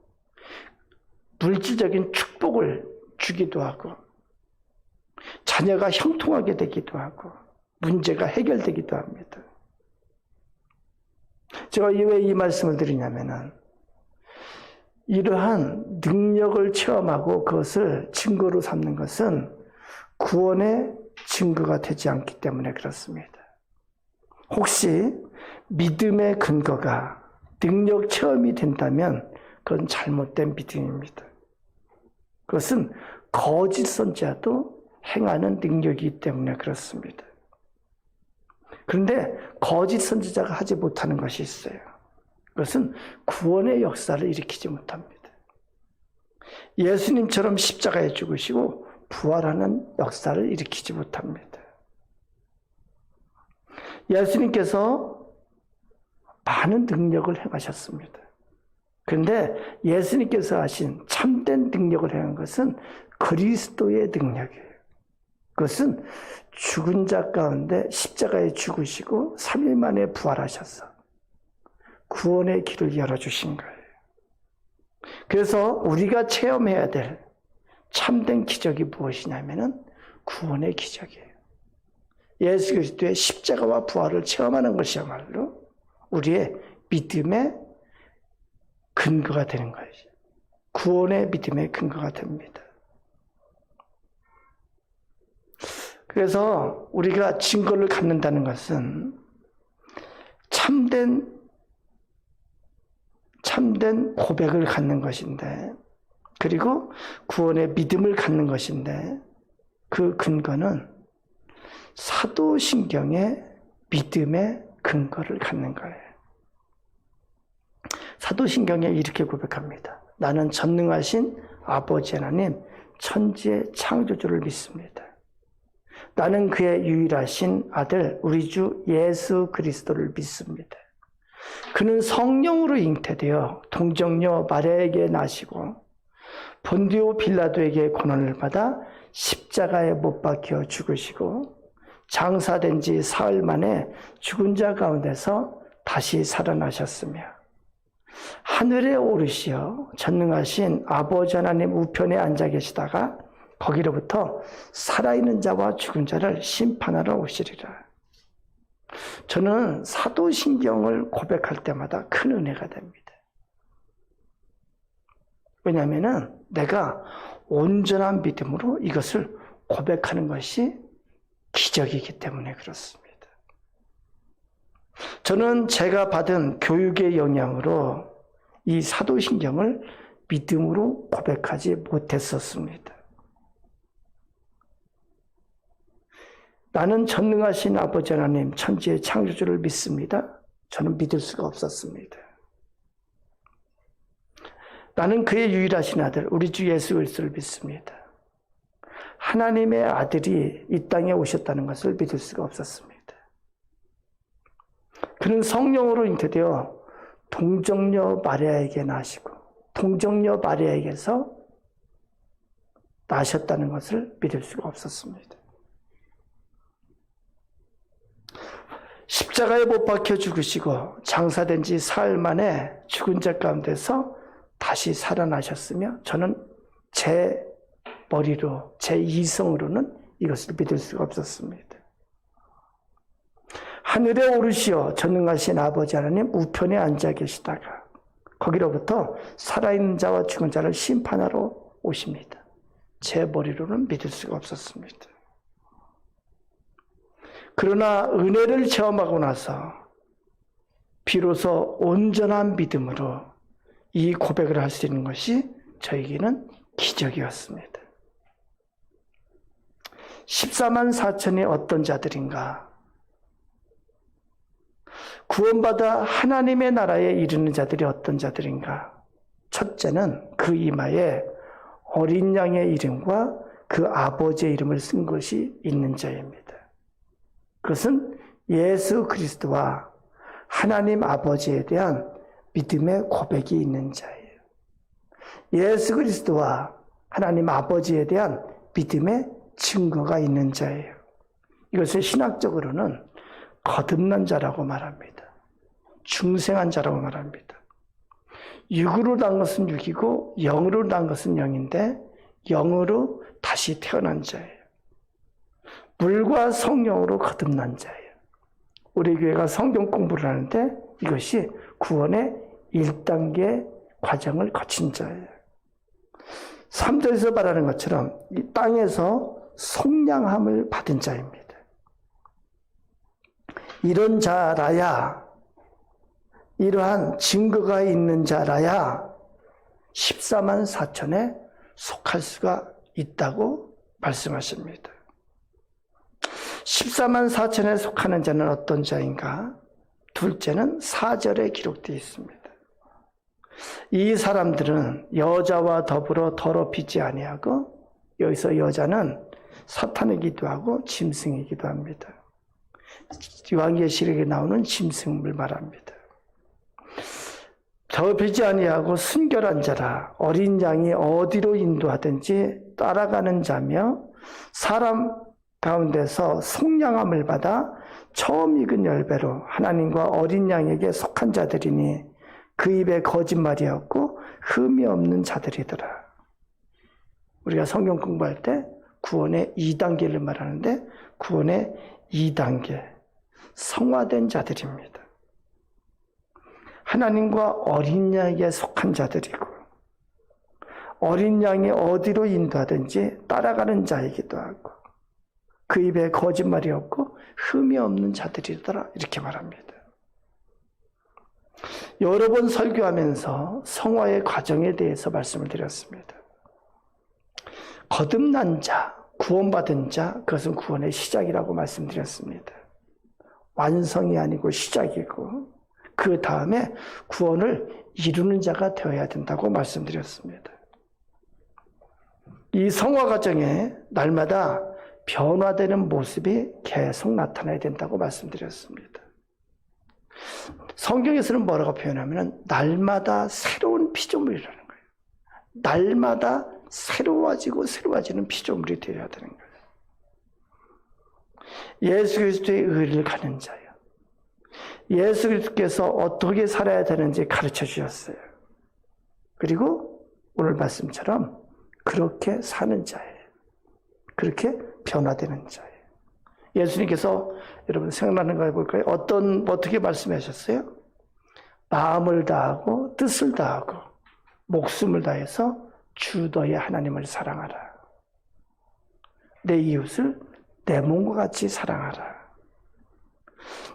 물질적인 축복을 주기도 하고 자녀가 형통하게 되기도 하고 문제가 해결되기도 합니다. 제가 왜 이 말씀을 드리냐면은 이러한 능력을 체험하고 그것을 증거로 삼는 것은 구원의 증거가 되지 않기 때문에 그렇습니다. 혹시 믿음의 근거가 능력 체험이 된다면 그건 잘못된 믿음입니다. 그것은 거짓 선지자도 행하는 능력이기 때문에 그렇습니다. 그런데 거짓 선지자가 하지 못하는 것이 있어요. 그것은 구원의 역사를 일으키지 못합니다. 예수님처럼 십자가에 죽으시고 부활하는 역사를 일으키지 못합니다. 예수님께서 많은 능력을 행하셨습니다. 그런데 예수님께서 하신 참된 능력을 행한 것은 그리스도의 능력이에요. 그것은 죽은 자 가운데 십자가에 죽으시고 3일 만에 부활하셔서 구원의 길을 열어주신 거예요. 그래서 우리가 체험해야 될 참된 기적이 무엇이냐면은 구원의 기적이에요. 예수 그리스도의 십자가와 부활을 체험하는 것이야말로 우리의 믿음의 근거가 되는 것이죠. 구원의 믿음의 근거가 됩니다. 그래서 우리가 증거를 갖는다는 것은 참된 고백을 갖는 것인데, 그리고 구원의 믿음을 갖는 것인데, 그 근거는 사도신경의 믿음의 근거를 갖는 거예요. 사도신경에 이렇게 고백합니다. 나는 전능하신 아버지 하나님, 천지의 창조주를 믿습니다. 나는 그의 유일하신 아들 우리 주 예수 그리스도를 믿습니다. 그는 성령으로 잉태되어 동정녀 마리아에게 나시고 본디오 빌라도에게 고난을 받아 십자가에 못 박혀 죽으시고 장사된 지 사흘 만에 죽은 자 가운데서 다시 살아나셨으며 하늘에 오르시어 전능하신 아버지 하나님 우편에 앉아 계시다가 거기로부터 살아있는 자와 죽은 자를 심판하러 오시리라. 저는 사도신경을 고백할 때마다 큰 은혜가 됩니다. 왜냐하면 내가 온전한 믿음으로 이것을 고백하는 것이 기적이기 때문에 그렇습니다. 저는 제가 받은 교육의 영향으로 이 사도신경을 믿음으로 고백하지 못했었습니다. 나는 전능하신 아버지 하나님 천지의 창조주를 믿습니다. 저는 믿을 수가 없었습니다. 나는 그의 유일하신 아들 우리 주 예수 그리스도를 믿습니다. 하나님의 아들이 이 땅에 오셨다는 것을 믿을 수가 없었습니다. 그는 성령으로 잉태되어 동정녀 마리아에게 나시고 동정녀 마리아에게서 나셨다는 것을 믿을 수가 없었습니다. 십자가에 못 박혀 죽으시고 장사된 지 사흘 만에 죽은 자 가운데서 다시 살아나셨으며 저는 제 머리로, 제 이성으로는 이것을 믿을 수가 없었습니다. 하늘에 오르시어 전능하신 아버지 하나님 우편에 앉아 계시다가 거기로부터 살아있는 자와 죽은 자를 심판하러 오십니다. 제 머리로는 믿을 수가 없었습니다. 그러나 은혜를 체험하고 나서 비로소 온전한 믿음으로 이 고백을 할 수 있는 것이 저에게는 기적이었습니다. 14만 4천이 어떤 자들인가? 구원받아 하나님의 나라에 이르는 자들이 어떤 자들인가? 첫째는 그 이마에 어린 양의 이름과 그 아버지의 이름을 쓴 것이 있는 자입니다. 그것은 예수 그리스도와 하나님 아버지에 대한 믿음의 고백이 있는 자예요. 예수 그리스도와 하나님 아버지에 대한 믿음의 증거가 있는 자예요. 이것을 신학적으로는 거듭난 자라고 말합니다. 중생한 자라고 말합니다. 육으로 난 것은 육이고 영으로 난 것은 영인데 영으로 다시 태어난 자예요. 물과 성령으로 거듭난 자예요. 우리 교회가 성경 공부를 하는데 이것이 구원의 1단계 과정을 거친 자예요. 3절에서 말하는 것처럼 이 땅에서 속량함을 받은 자입니다. 이런 자라야, 이러한 증거가 있는 자라야 14만 4천에 속할 수가 있다고 말씀하십니다. 14만 4천에 속하는 자는 어떤 자인가? 둘째는 4절에 기록되어 있습니다. 이 사람들은 여자와 더불어 더럽히지 아니하고, 여기서 여자는 사탄이기도 하고 짐승이기도 합니다. 요한계시록에 나오는 짐승을 말합니다. 더럽히지 아니하고 순결한 자라, 어린 양이 어디로 인도하든지 따라가는 자며 사람 가운데서 속량함을 받아 처음 익은 열배로 하나님과 어린 양에게 속한 자들이니 그 입에 거짓말이 없고 흠이 없는 자들이더라. 우리가 성경 공부할 때 구원의 2단계를 말하는데 구원의 2단계, 성화된 자들입니다. 하나님과 어린 양에게 속한 자들이고 어린 양이 어디로 인도하든지 따라가는 자이기도 하고 그 입에 거짓말이 없고 흠이 없는 자들이더라 이렇게 말합니다. 여러 번 설교하면서 성화의 과정에 대해서 말씀을 드렸습니다. 거듭난 자, 구원받은 자, 그것은 구원의 시작이라고 말씀드렸습니다. 완성이 아니고 시작이고 그 다음에 구원을 이루는 자가 되어야 된다고 말씀드렸습니다. 이 성화 과정에 날마다 변화되는 모습이 계속 나타나야 된다고 말씀드렸습니다. 성경에서는 뭐라고 표현하면 날마다 새로운 피조물이라는 거예요. 날마다 새로워지는 피조물이 되어야 되는 거예요. 예수 그리스도의 의를 가는 자예요. 예수 그리스도께서 어떻게 살아야 되는지 가르쳐 주셨어요. 그리고 오늘 말씀처럼 그렇게 사는 자예요. 그렇게 변화되는 자예요. 예수님께서 여러분 생각나는 거 해볼까요? 어떻게 말씀하셨어요? 마음을 다하고 뜻을 다하고 목숨을 다해서 주 너의 하나님을 사랑하라. 내 이웃을 내 몸과 같이 사랑하라.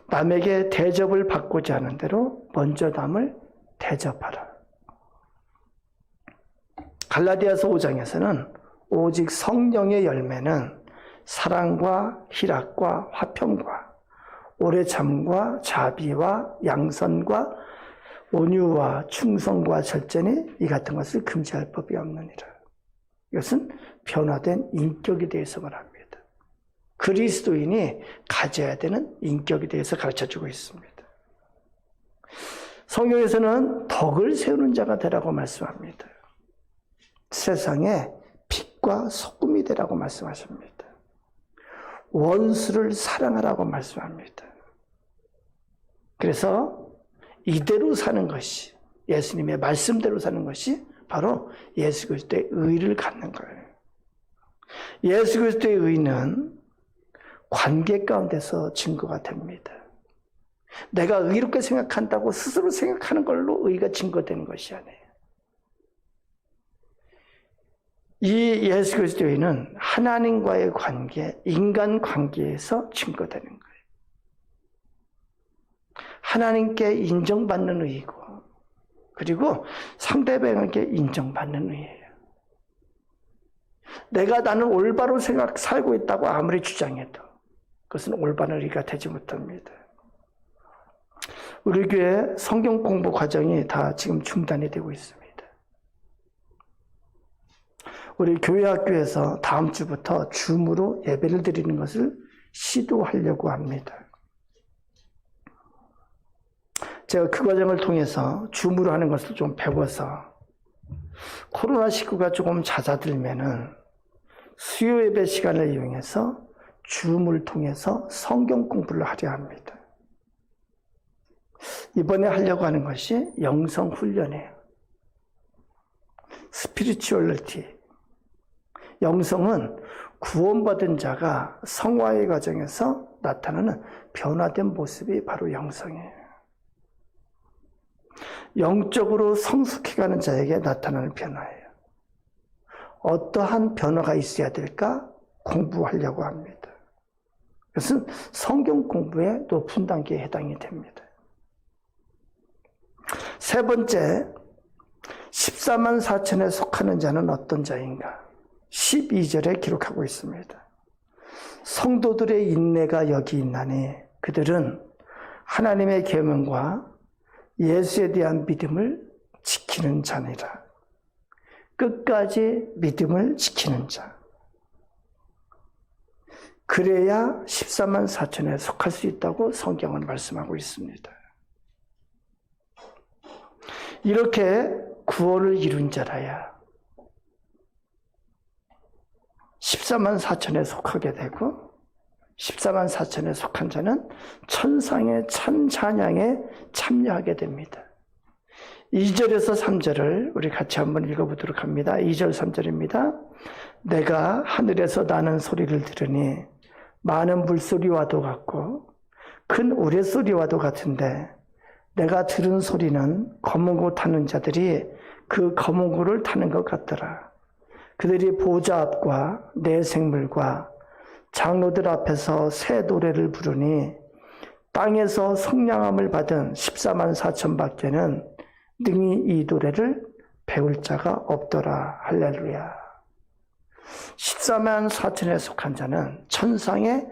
남에게 대접을 받고자 하는 대로 먼저 남을 대접하라. 갈라디아서 5장에서는 오직 성령의 열매는 사랑과 희락과 화평과 오래 참과 자비와 양선과 온유와 충성과 절제니 이 같은 것을 금지할 법이 없느니라. 이것은 변화된 인격에 대해서 말합니다. 그리스도인이 가져야 되는 인격에 대해서 가르쳐주고 있습니다. 성경에서는 덕을 세우는 자가 되라고 말씀합니다. 세상에 빛과 소금이 되라고 말씀하십니다. 원수를 사랑하라고 말씀합니다. 그래서 이대로 사는 것이, 예수님의 말씀대로 사는 것이 바로 예수 그리스도의 의를 갖는 거예요. 예수 그리스도의 의는 관계 가운데서 증거가 됩니다. 내가 의롭게 생각한다고 스스로 생각하는 걸로 의가 증거되는 것이 아니에요. 이 예수 그리스도인은 하나님과의 관계, 인간 관계에서 증거되는 거예요. 하나님께 인정받는 의이고, 그리고 상대방에게 인정받는 의예요. 나는 올바로 살고 있다고 아무리 주장해도 그것은 올바른 의가 되지 못합니다. 우리 교회 성경 공부 과정이 다 지금 중단이 되고 있습니다. 우리 교회 학교에서 다음 주부터 줌으로 예배를 드리는 것을 시도하려고 합니다. 제가 그 과정을 통해서 줌으로 하는 것을 좀 배워서 코로나19가 조금 잦아들면은 수요 예배 시간을 이용해서 줌을 통해서 성경 공부를 하려 합니다. 이번에 하려고 하는 것이 영성 훈련이에요. 스피리추얼리티. 영성은 구원받은 자가 성화의 과정에서 나타나는 변화된 모습이 바로 영성이에요. 영적으로 성숙해가는 자에게 나타나는 변화예요. 어떠한 변화가 있어야 될까 공부하려고 합니다. 그것은 성경 공부의 높은 단계에 해당이 됩니다. 세 번째, 14만 4천에 속하는 자는 어떤 자인가? 12절에 기록하고 있습니다. 성도들의 인내가 여기 있나니 그들은 하나님의 계명과 예수에 대한 믿음을 지키는 자니라. 끝까지 믿음을 지키는 자. 그래야 14만 4천에 속할 수 있다고 성경은 말씀하고 있습니다. 이렇게 구원을 이룬 자라야 14만 4천에 속하게 되고 14만 4천에 속한 자는 천상의 찬찬양에 참여하게 됩니다. 2절에서 3절을 우리 같이 한번 읽어보도록 합니다. 2절 3절입니다. 내가 하늘에서 나는 소리를 들으니 많은 물소리와도 같고 큰 우레소리와도 같은데 내가 들은 소리는 검은 고 타는 자들이 그 검은 고를 타는 것 같더라. 그들이 보좌 앞과 내 생물과 장로들 앞에서 새 노래를 부르니 땅에서 성량함을 받은 14만 4천 밖에는 능히 이 노래를 배울 자가 없더라. 할렐루야. 14만 4천에 속한 자는 천상의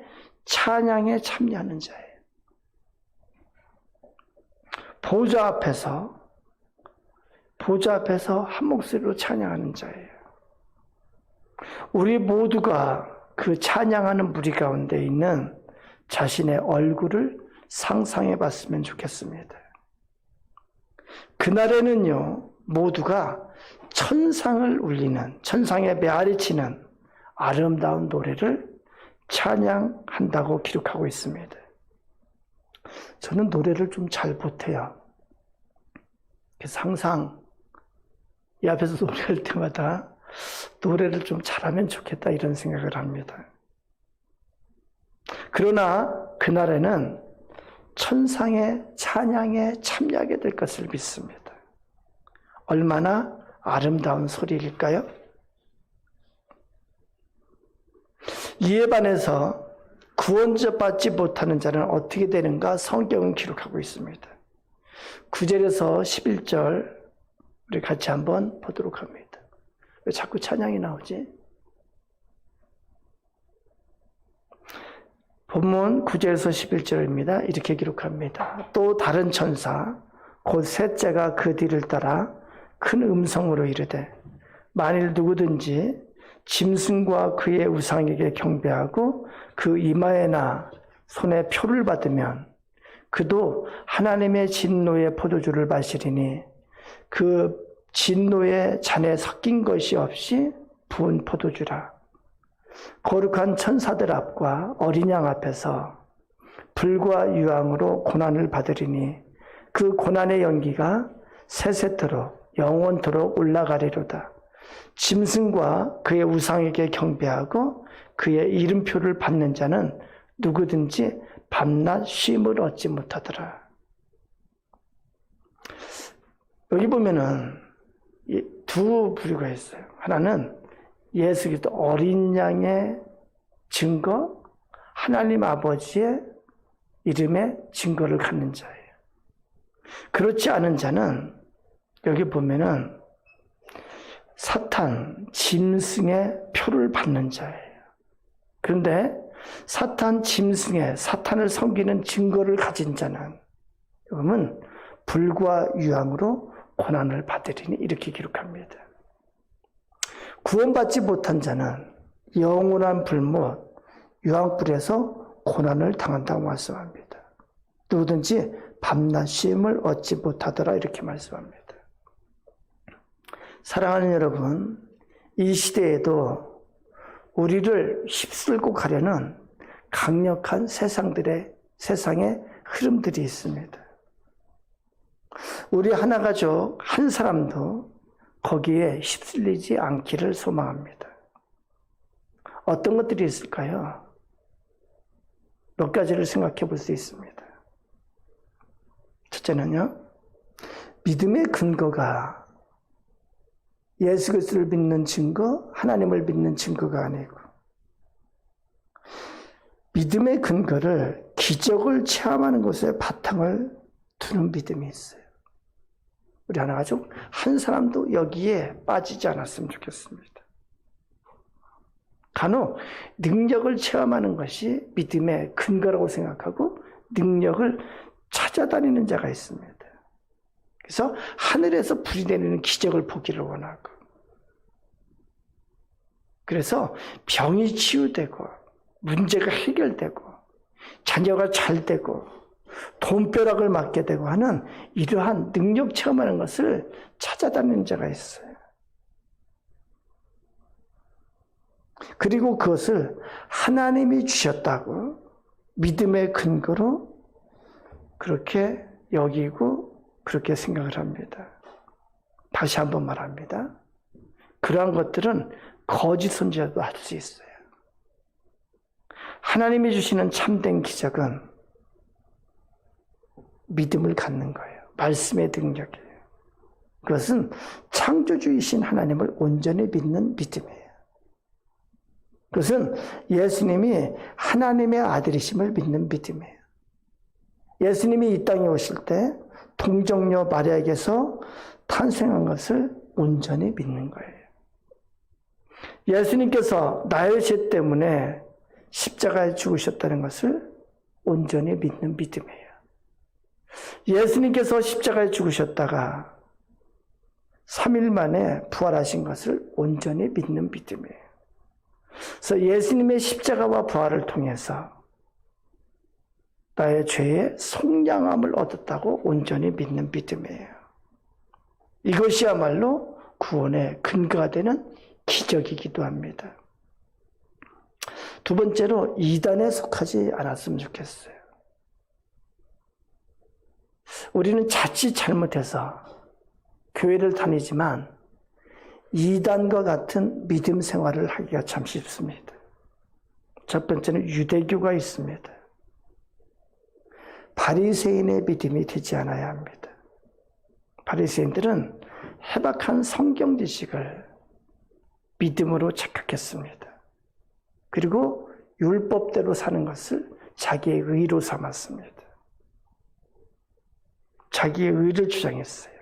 찬양에 참여하는 자예요. 보좌 앞에서 한 목소리로 찬양하는 자예요. 우리 모두가 그 찬양하는 무리 가운데 있는 자신의 얼굴을 상상해 봤으면 좋겠습니다. 그날에는요, 모두가 천상을 울리는, 천상에 메아리치는 아름다운 노래를 찬양한다고 기록하고 있습니다. 저는 노래를 좀 잘 못해요. 그래서 항상 이 앞에서 노래할 때마다 노래를 좀 잘하면 좋겠다 이런 생각을 합니다. 그러나 그날에는 천상의 찬양에 참여하게 될 것을 믿습니다. 얼마나 아름다운 소리일까요? 이에 반해서 구원받지 못하는 자는 어떻게 되는가 성경은 기록하고 있습니다. 9절에서 11절 우리 같이 한번 보도록 합니다. 왜 자꾸 찬양이 나오지? 본문 9절에서 11절입니다. 이렇게 기록합니다. 또 다른 천사 곧 셋째가 그 뒤를 따라 큰 음성으로 이르되 만일 누구든지 짐승과 그의 우상에게 경배하고 그 이마에나 손에 표를 받으면 그도 하나님의 진노의 포도주를 마시리니 그 진노의 잔에 섞인 것이 없이 부은 포도주라. 거룩한 천사들 앞과 어린 양 앞에서 불과 유황으로 고난을 받으리니 그 고난의 연기가 세세토록 영원토록 올라가리로다. 짐승과 그의 우상에게 경배하고 그의 이름표를 받는 자는 누구든지 밤낮 쉼을 얻지 못하더라. 여기 보면은 두 부류가 있어요. 하나는 예수 그리스도 어린 양의 증거, 하나님 아버지의 이름의 증거를 갖는 자예요. 그렇지 않은 자는 여기 보면은 사탄, 짐승의 표를 받는 자예요. 그런데 사탄, 짐승의 사탄을 섬기는 증거를 가진 자는 여러분 불과 유황으로 고난을 받으리니 이렇게 기록합니다. 구원받지 못한 자는 영원한 불못, 유황불에서 고난을 당한다고 말씀합니다. 누구든지 밤낮 쉼을 얻지 못하더라 이렇게 말씀합니다. 사랑하는 여러분, 이 시대에도 우리를 휩쓸고 가려는 강력한 세상의 흐름들이 있습니다. 우리 하나 가족 한 사람도 거기에 휩쓸리지 않기를 소망합니다. 어떤 것들이 있을까요? 몇 가지를 생각해 볼 수 있습니다. 첫째는요, 믿음의 근거가 예수 그리스도를 믿는 증거, 하나님을 믿는 증거가 아니고 믿음의 근거를 기적을 체험하는 것에 바탕을 두는 믿음이 있어요. 우리 하나 가족 한 사람도 여기에 빠지지 않았으면 좋겠습니다. 간혹 능력을 체험하는 것이 믿음의 근거라고 생각하고 능력을 찾아다니는 자가 있습니다. 그래서 하늘에서 불이 내리는 기적을 보기를 원하고 그래서 병이 치유되고 문제가 해결되고 자녀가 잘 되고 돈벼락을 맞게 되고 하는 이러한 능력 체험하는 것을 찾아다니는 자가 있어요. 그리고 그것을 하나님이 주셨다고 믿음의 근거로 그렇게 여기고 그렇게 생각을 합니다. 다시 한번 말합니다. 그러한 것들은 거짓 선지자도 할 수 있어요. 하나님이 주시는 참된 기적은 믿음을 갖는 거예요. 말씀의 능력이에요. 그것은 창조주이신 하나님을 온전히 믿는 믿음이에요. 그것은 예수님이 하나님의 아들이심을 믿는 믿음이에요. 예수님이 이 땅에 오실 때 동정녀 마리아에게서 탄생한 것을 온전히 믿는 거예요. 예수님께서 나의 죄 때문에 십자가에 죽으셨다는 것을 온전히 믿는 믿음이에요. 예수님께서 십자가에 죽으셨다가 3일 만에 부활하신 것을 온전히 믿는 믿음이에요. 그래서 예수님의 십자가와 부활을 통해서 나의 죄의 속량함을 얻었다고 온전히 믿는 믿음이에요. 이것이야말로 구원의 근거가 되는 기적이기도 합니다. 두 번째로 이단에 속하지 않았으면 좋겠어요. 우리는 자칫 잘못해서 교회를 다니지만 이단과 같은 믿음 생활을 하기가 참 쉽습니다. 첫 번째는 유대교가 있습니다. 바리새인의 믿음이 되지 않아야 합니다. 바리새인들은 해박한 성경 지식을 믿음으로 착각했습니다. 그리고 율법대로 사는 것을 자기의 의로 삼았습니다. 자기의 의를 주장했어요.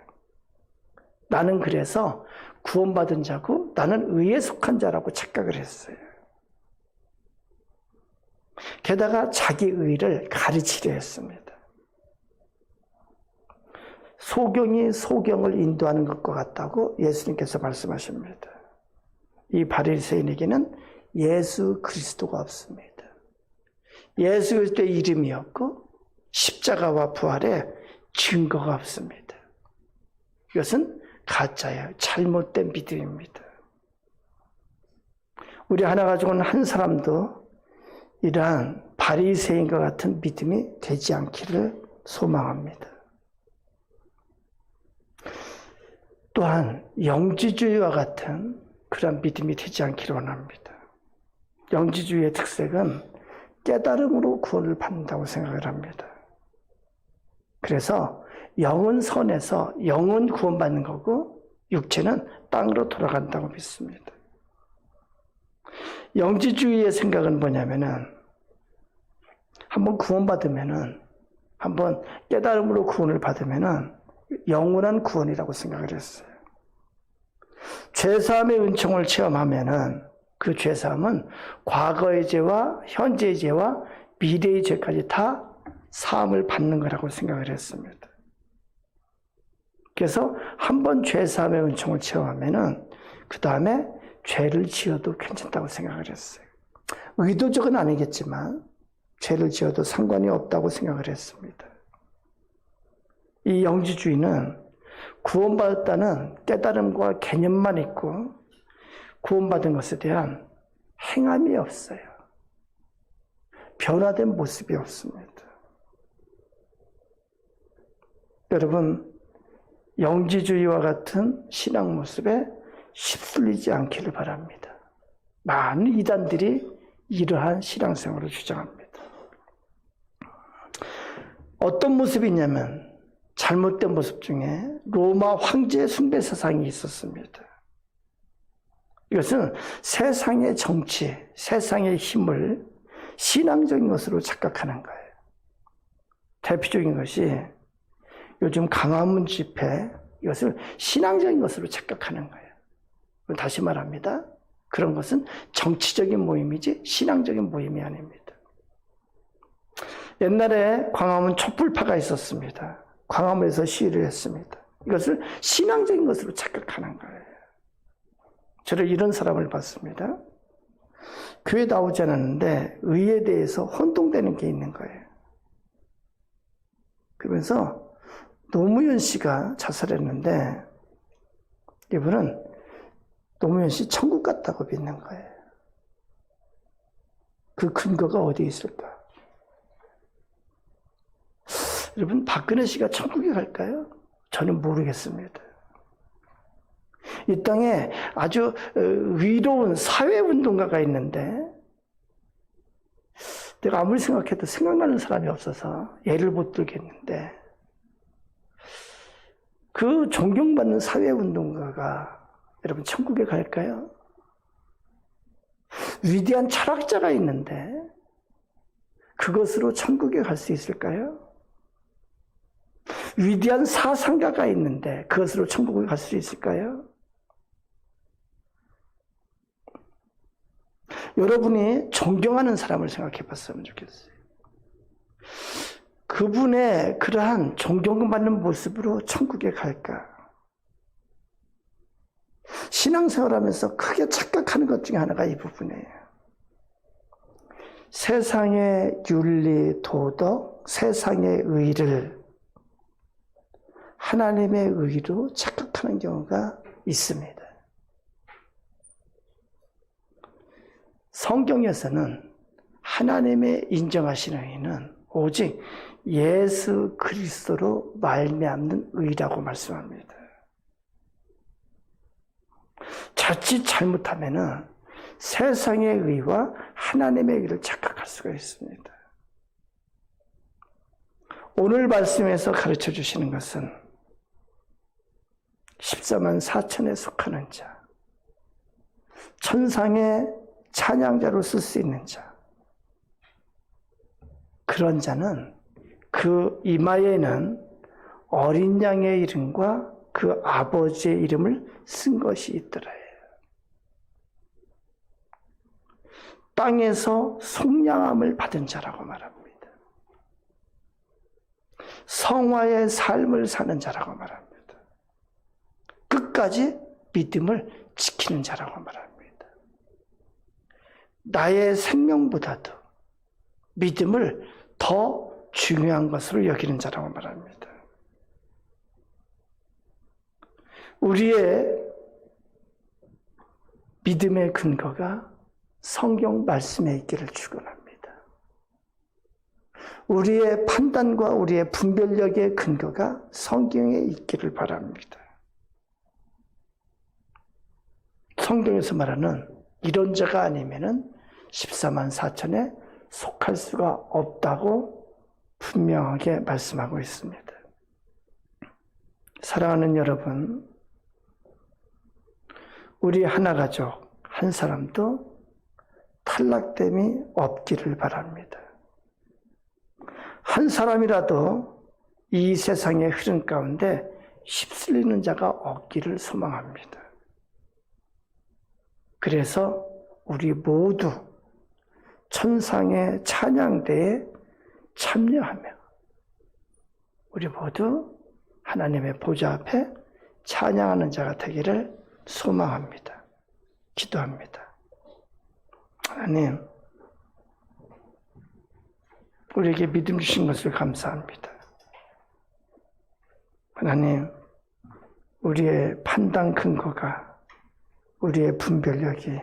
나는 그래서 구원받은 자고 나는 의에 속한 자라고 착각을 했어요. 게다가 자기 의를 가르치려 했습니다. 소경이 소경을 인도하는 것과 같다고 예수님께서 말씀하십니다. 이 바리새인에게는 예수 그리스도가 없습니다. 예수 그리스도의 이름이 없고 십자가와 부활의 증거가 없습니다. 이것은 가짜예요. 잘못된 믿음입니다. 우리 하나 가족은 한 사람도 이러한 바리새인과 같은 믿음이 되지 않기를 소망합니다. 또한 영지주의와 같은 그런 믿음이 되지 않기를 원합니다. 영지주의의 특색은 깨달음으로 구원을 받는다고 생각을 합니다. 그래서 영은 선에서 영은 구원받는 거고 육체는 땅으로 돌아간다고 믿습니다. 영지주의의 생각은 뭐냐면은 한번 구원받으면은 한번 깨달음으로 구원을 받으면은 영원한 구원이라고 생각을 했어요. 죄사함의 은총을 체험하면은 그 죄사함은 과거의 죄와 현재의 죄와 미래의 죄까지 다 사함을 받는 거라고 생각을 했습니다. 그래서 한번 죄사함의 은총을 체험하면은 그 다음에 죄를 지어도 괜찮다고 생각을 했어요. 의도적은 아니겠지만 죄를 지어도 상관이 없다고 생각을 했습니다. 이 영지주의는 구원받았다는 깨달음과 개념만 있고 구원받은 것에 대한 행함이 없어요. 변화된 모습이 없습니다. 여러분, 영지주의와 같은 신앙 모습에 휩쓸리지 않기를 바랍니다. 많은 이단들이 이러한 신앙생활을 주장합니다. 어떤 모습이 있냐면 잘못된 모습 중에 로마 황제 숭배 사상이 있었습니다. 이것은 세상의 정치, 세상의 힘을 신앙적인 것으로 착각하는 거예요. 대표적인 것이 요즘 강화문 집회, 이것을 신앙적인 것으로 착각하는 거예요. 다시 말합니다. 그런 것은 정치적인 모임이지 신앙적인 모임이 아닙니다. 옛날에 광화문 촛불파가 있었습니다. 광화문에서 시위를 했습니다. 이것을 신앙적인 것으로 착각하는 거예요. 저는 이런 사람을 봤습니다. 교회 나오지 않았는데 의에 대해서 혼동되는 게 있는 거예요. 그러면서 노무현 씨가 자살했는데 이분은 노무현 씨 천국 갔다고 믿는 거예요. 그 근거가 어디에 있을까? 여러분, 박근혜 씨가 천국에 갈까요? 저는 모르겠습니다. 이 땅에 아주 위로운 사회운동가가 있는데 내가 아무리 생각해도 생각나는 사람이 없어서 예를 못 들겠는데 그 존경받는 사회운동가가 여러분 천국에 갈까요? 위대한 철학자가 있는데 그것으로 천국에 갈 수 있을까요? 위대한 사상가가 있는데 그것으로 천국에 갈 수 있을까요? 여러분이 존경하는 사람을 생각해 봤으면 좋겠어요. 그분의 그러한 존경받는 모습으로 천국에 갈까? 신앙생활하면서 크게 착각하는 것 중에 하나가 이 부분이에요. 세상의 윤리, 도덕, 세상의 의를 하나님의 의로 착각하는 경우가 있습니다. 성경에서는 하나님의 인정하시는 의는 오직 예수 그리스도로 말미암는 의라고 말씀합니다. 자칫 잘못하면은 세상의 의와 하나님의 의를 착각할 수가 있습니다. 오늘 말씀에서 가르쳐 주시는 것은 14만 4천에 속하는 자, 천상의 찬양자로 쓸 수 있는 자, 그런 자는 그 이마에는 어린 양의 이름과 그 아버지의 이름을 쓴 것이 있더라. 땅에서 속량함을 받은 자라고 말합니다. 성화의 삶을 사는 자라고 말합니다. 끝까지 믿음을 지키는 자라고 말합니다. 나의 생명보다도 믿음을 더 중요한 것으로 여기는 자라고 말합니다. 우리의 믿음의 근거가 성경 말씀에 있기를 축원합니다. 우리의 판단과 우리의 분별력의 근거가 성경에 있기를 바랍니다. 성경에서 말하는 이런 자가 아니면은 14만 4천에 속할 수가 없다고 분명하게 말씀하고 있습니다. 사랑하는 여러분, 우리 하나 가족 한 사람도 탈락됨이 없기를 바랍니다. 한 사람이라도 이 세상의 흐름 가운데 휩쓸리는 자가 없기를 소망합니다. 그래서 우리 모두 천상의 찬양대에 참여하며 우리 모두 하나님의 보좌 앞에 찬양하는 자가 되기를 소망합니다. 기도합니다. 하나님, 우리에게 믿음 주신 것을 감사합니다. 하나님, 우리의 판단 근거가, 우리의 분별력이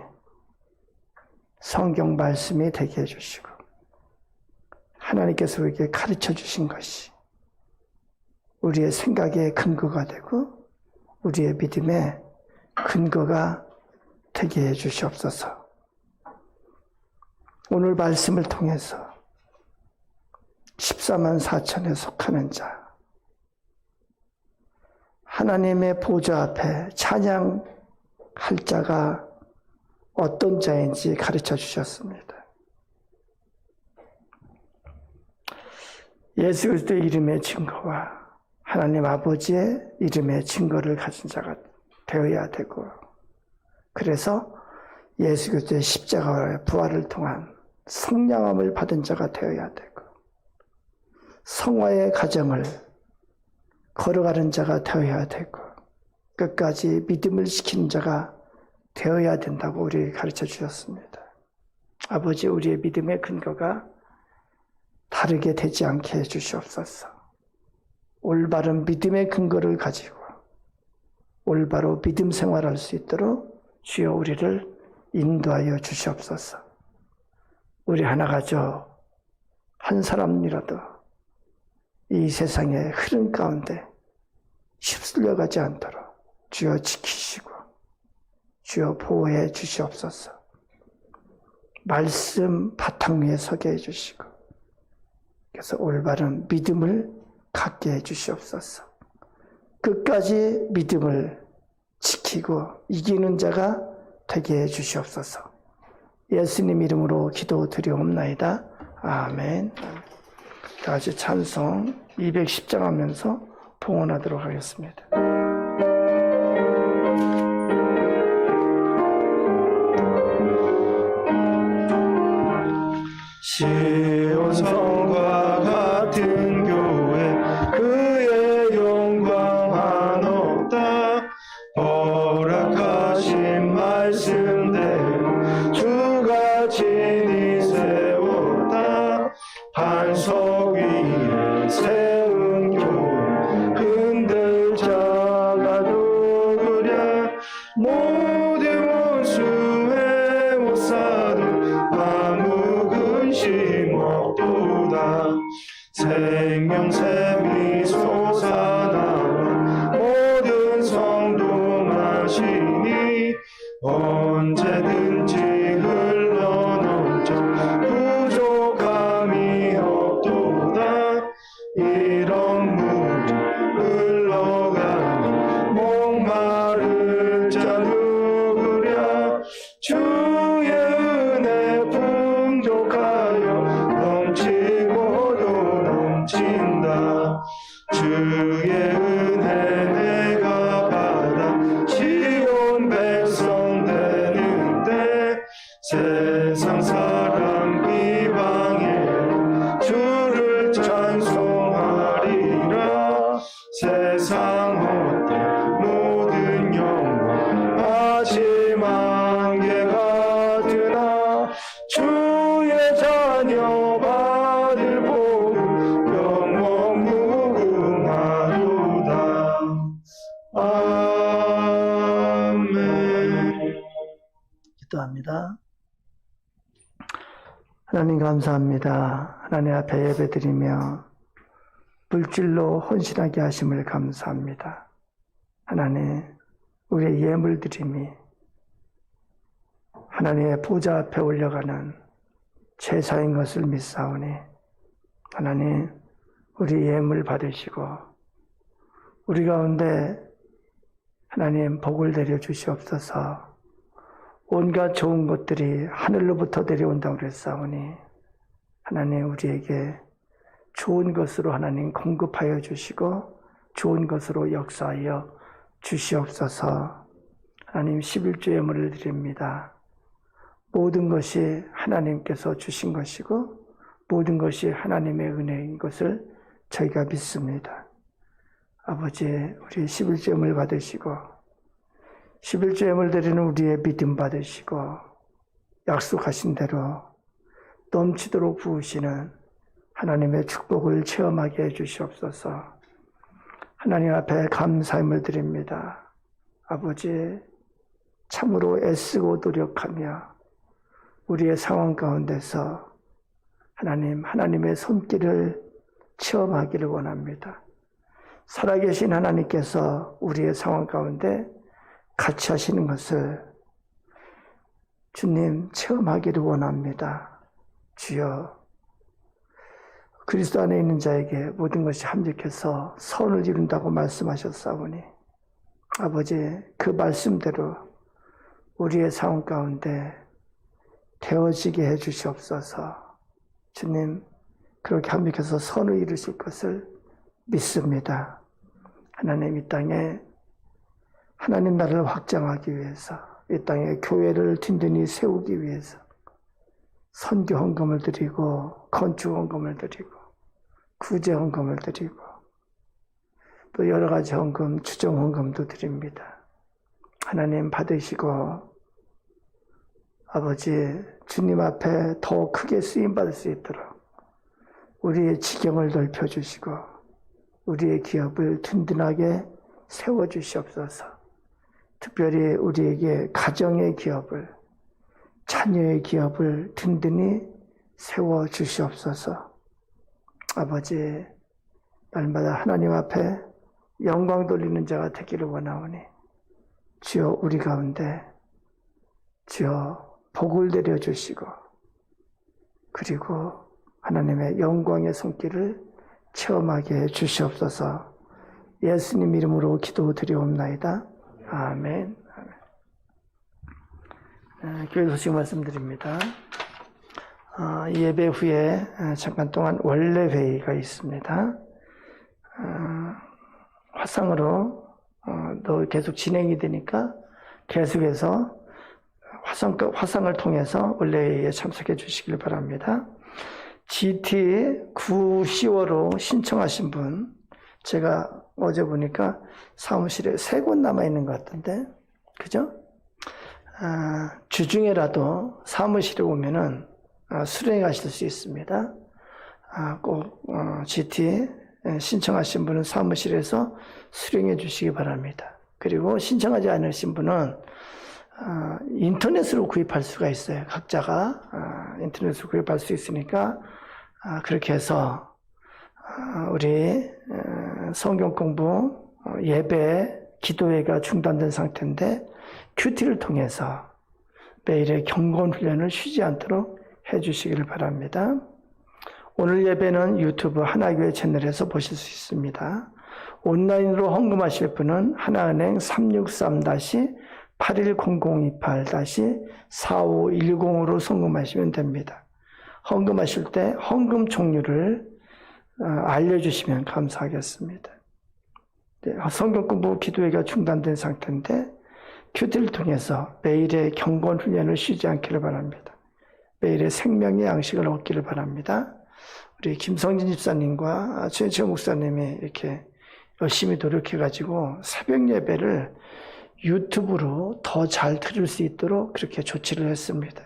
성경 말씀이 되게 해주시고 하나님께서 우리에게 가르쳐 주신 것이 우리의 생각의 근거가 되고 우리의 믿음의 근거가 되게 해 주시옵소서. 오늘 말씀을 통해서 14만 4천에 속하는 자, 하나님의 보좌 앞에 찬양할 자가 어떤 자인지 가르쳐 주셨습니다. 예수 그리스도의 이름의 증거와 하나님 아버지의 이름의 증거를 가진 자가 되어야 되고, 그래서 예수 그리스도의 십자가의 부활을 통한 성량함을 받은 자가 되어야 되고, 성화의 가정을 걸어가는 자가 되어야 되고, 끝까지 믿음을 지키는 자가 되어야 된다고 우리에게 가르쳐 주셨습니다. 아버지, 우리의 믿음의 근거가 다르게 되지 않게 해 주시옵소서. 올바른 믿음의 근거를 가지고 올바로 믿음 생활할 수 있도록 주여 우리를 인도하여 주시옵소서. 우리 하나 가족 한 사람이라도 이 세상의 흐름 가운데 휩쓸려 가지 않도록 주여 지키시고 주여 보호해 주시옵소서. 말씀 바탕 위에 서게 해주시고 그래서 올바른 믿음을 갖게 해주시옵소서. 끝까지 믿음을 지키고 이기는 자가 되게 해주시옵소서. 예수님 이름으로 기도드리옵나이다. 아멘. 다 같이 찬송 210장 하면서 봉헌하도록 하겠습니다. 시온성과 같은 교회 그의 영광 한없다. 허락하신 말씀대로 주가 친히 세웠다. 반석 위에 세운 교회 흔들 자가 누구랴. 모든 원수의 못 사도 아무 근심 없도다. 생명샘이 솟아나와 모든 성도 마시니 언제든지 흘러넘쳐 부족함이 없도다. 이런 물이 흘러가니 목마를 자 누구랴. 주의 은혜 풍족하여 넘치고도 넘친다. 주의 은혜 내가 받아 시온 백성 되는데 세상 사람 비방해 주를 찬송하리라. 세상 헛된 모든 영광 마지막 개가 되나. 주의 자녀 받을 복음 영원 무궁하도다. 아멘. 기도합니다. 하나님 감사합니다. 하나님 앞에 예배드리며 물질로 헌신하게 하심을 감사합니다. 하나님, 우리의 예물드림이 하나님의 보좌 앞에 올려가는 제사인 것을 믿사오니 하나님, 우리 예물 받으시고 우리 가운데 하나님 복을 내려 주시옵소서. 온갖 좋은 것들이 하늘로부터 내려온다고 그랬사오니 하나님, 우리에게 좋은 것으로 하나님 공급하여 주시고 좋은 것으로 역사하여 주시옵소서. 하나님, 11조 예물을 드립니다. 모든 것이 하나님께서 주신 것이고 모든 것이 하나님의 은혜인 것을 저희가 믿습니다. 아버지, 우리 11조 예물 받으시고 11조 예물 드리는 우리의 믿음 받으시고 약속하신 대로 넘치도록 부으시는 하나님의 축복을 체험하게 해주시옵소서. 하나님 앞에 감사함을 드립니다. 아버지, 참으로 애쓰고 노력하며 우리의 상황 가운데서 하나님의 손길을 체험하기를 원합니다. 살아계신 하나님께서 우리의 상황 가운데 같이 하시는 것을 주님 체험하기를 원합니다. 주여, 그리스도 안에 있는 자에게 모든 것이 합력해서 선을 이룬다고 말씀하셨사오니 아버지, 그 말씀대로 우리의 상황 가운데 되어지게 해주시옵소서. 주님, 그렇게 합력해서 선을 이루실 것을 믿습니다. 하나님, 이 땅에 하나님 나라를 확장하기 위해서, 이 땅에 교회를 든든히 세우기 위해서 선교 헌금을 드리고 건축 헌금을 드리고 구제 헌금을 드리고 또 여러 가지 헌금, 추정 헌금도 드립니다. 하나님 받으시고 아버지, 주님 앞에 더 크게 쓰임받을 수 있도록 우리의 지경을 넓혀주시고 우리의 기업을 든든하게 세워주시옵소서. 특별히 우리에게 가정의 기업을, 자녀의 기업을 든든히 세워 주시옵소서. 아버지, 날마다 하나님 앞에 영광 돌리는 자가 되기를 원하오니 주여 우리 가운데 주여 복을 내려주시고 그리고 하나님의 영광의 손길을 체험하게 해 주시옵소서. 예수님 이름으로 기도드리옵나이다. 아멘. 교회 소식 말씀드립니다. 예배 후에 잠깐 동안 원래 회의가 있습니다. 화상으로 또 계속 진행이 되니까 계속해서 화상을 통해서 원래 회의에 참석해 주시길 바랍니다. GT 9, 10월로 신청하신 분, 제가 어제 보니까 사무실에 3곳 남아있는 것 같던데, 그죠? 주중에라도 사무실에 오면은 수령하실 수 있습니다. 꼭 GT 신청하신 분은 사무실에서 수령해 주시기 바랍니다. 그리고 신청하지 않으신 분은 인터넷으로 구입할 수가 있어요. 각자가 인터넷으로 구입할 수 있으니까 그렇게 해서 우리 성경 공부, 예배, 기도회가 중단된 상태인데 큐티를 통해서 매일의 경건 훈련을 쉬지 않도록 해주시기를 바랍니다. 오늘 예배는 유튜브 하나교회 채널에서 보실 수 있습니다. 온라인으로 헌금하실 분은 하나은행 363-810028-4510으로 송금하시면 됩니다. 헌금하실 때 헌금 종류를 알려주시면 감사하겠습니다. 네, 성경 공부 기도회가 중단된 상태인데 큐티를 통해서 매일의 경건 훈련을 쉬지 않기를 바랍니다. 매일의 생명의 양식을 얻기를 바랍니다. 우리 김성진 집사님과 최은철 목사님이 이렇게 열심히 노력해가지고 새벽 예배를 유튜브로 더 잘 들을 수 있도록 그렇게 조치를 했습니다.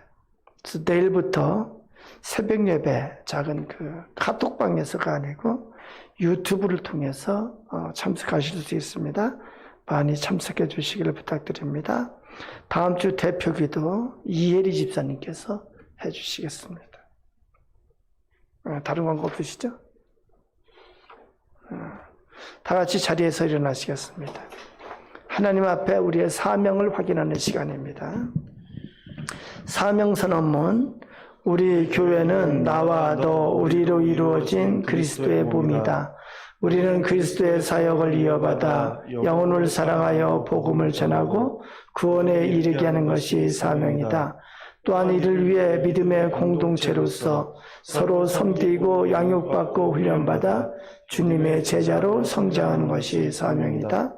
그래서 내일부터 새벽 예배 작은 그 카톡방에서가 아니고 유튜브를 통해서 참석하실 수 있습니다. 많이 참석해 주시기를 부탁드립니다. 다음 주 대표기도 이혜리 집사님께서 해주시겠습니다. 다른 광고 없으시죠? 다 같이 자리에서 일어나시겠습니다. 하나님 앞에 우리의 사명을 확인하는 시간입니다. 사명선언문. 우리 교회는 나와 너 우리로 이루어진 그리스도의 몸이다. 우리는 그리스도의 사역을 이어받아 영혼을 사랑하여 복음을 전하고 구원에 이르게 하는 것이 사명이다. 또한 이를 위해 믿음의 공동체로서 서로 섬기고 양육받고 훈련받아 주님의 제자로 성장하는 것이 사명이다.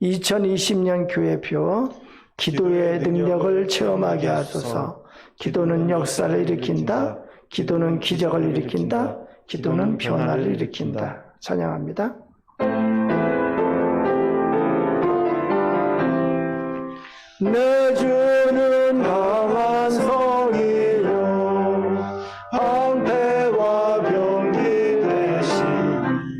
2020년 교회표 기도의 능력을 체험하게 하소서. 기도는 역사를 일으킨다. 기도는 기적을 일으킨다. 기도는 변화를 일으킨다. 찬양합니다. 내 주는 강한 성이요 방패와 병기 되시니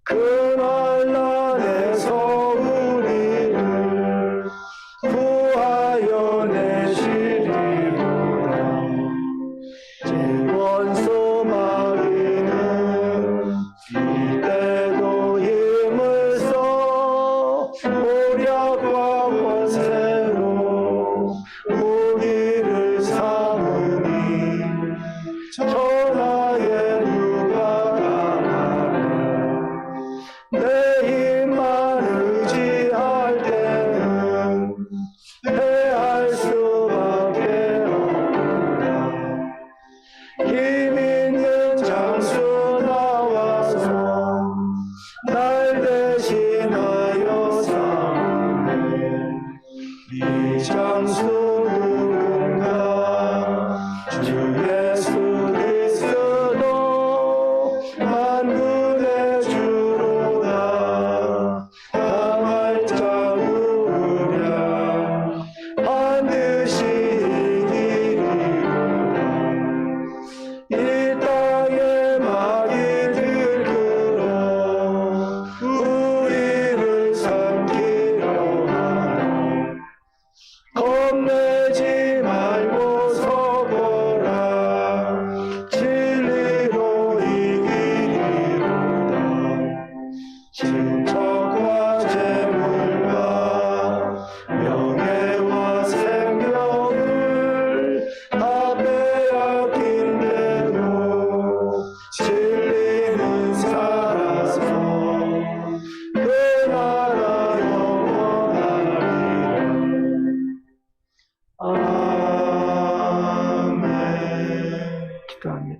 그날 날에서 우리를 구하여 내시리로다. 제 원수 마귀는 이때도 힘을 써 모략과 권세로 우리를 삼으니 전하에 누가 당하랴. 내 힘만 의지할 때는 패할 수밖에 없다. 힘 있는 장수 나와서 날 대신하여 싸우네. 이 장수 누군가 주 예수 그리스도 만군의 주로다. 당할 자 누구랴. 반드시 이기리로다. 이 땅의 마귀들 끌어 우리를 삼키려 하네. 겁내지 말고 서거라.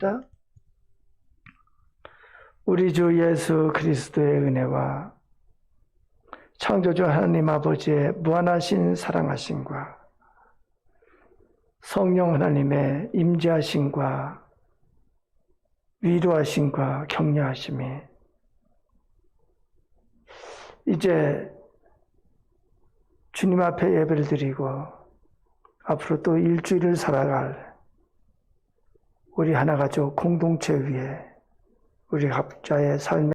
기도합니다. 우리 주 예수 그리스도의 은혜와 창조주 하나님 아버지의 무한하신 사랑하심과 성령 하나님의 임재하심과 위로하심과 격려하심이 이제 주님 앞에 예배를 드리고 앞으로 또 일주일을 살아갈 우리 하나가족 공동체 위에 우리 각자의 삶의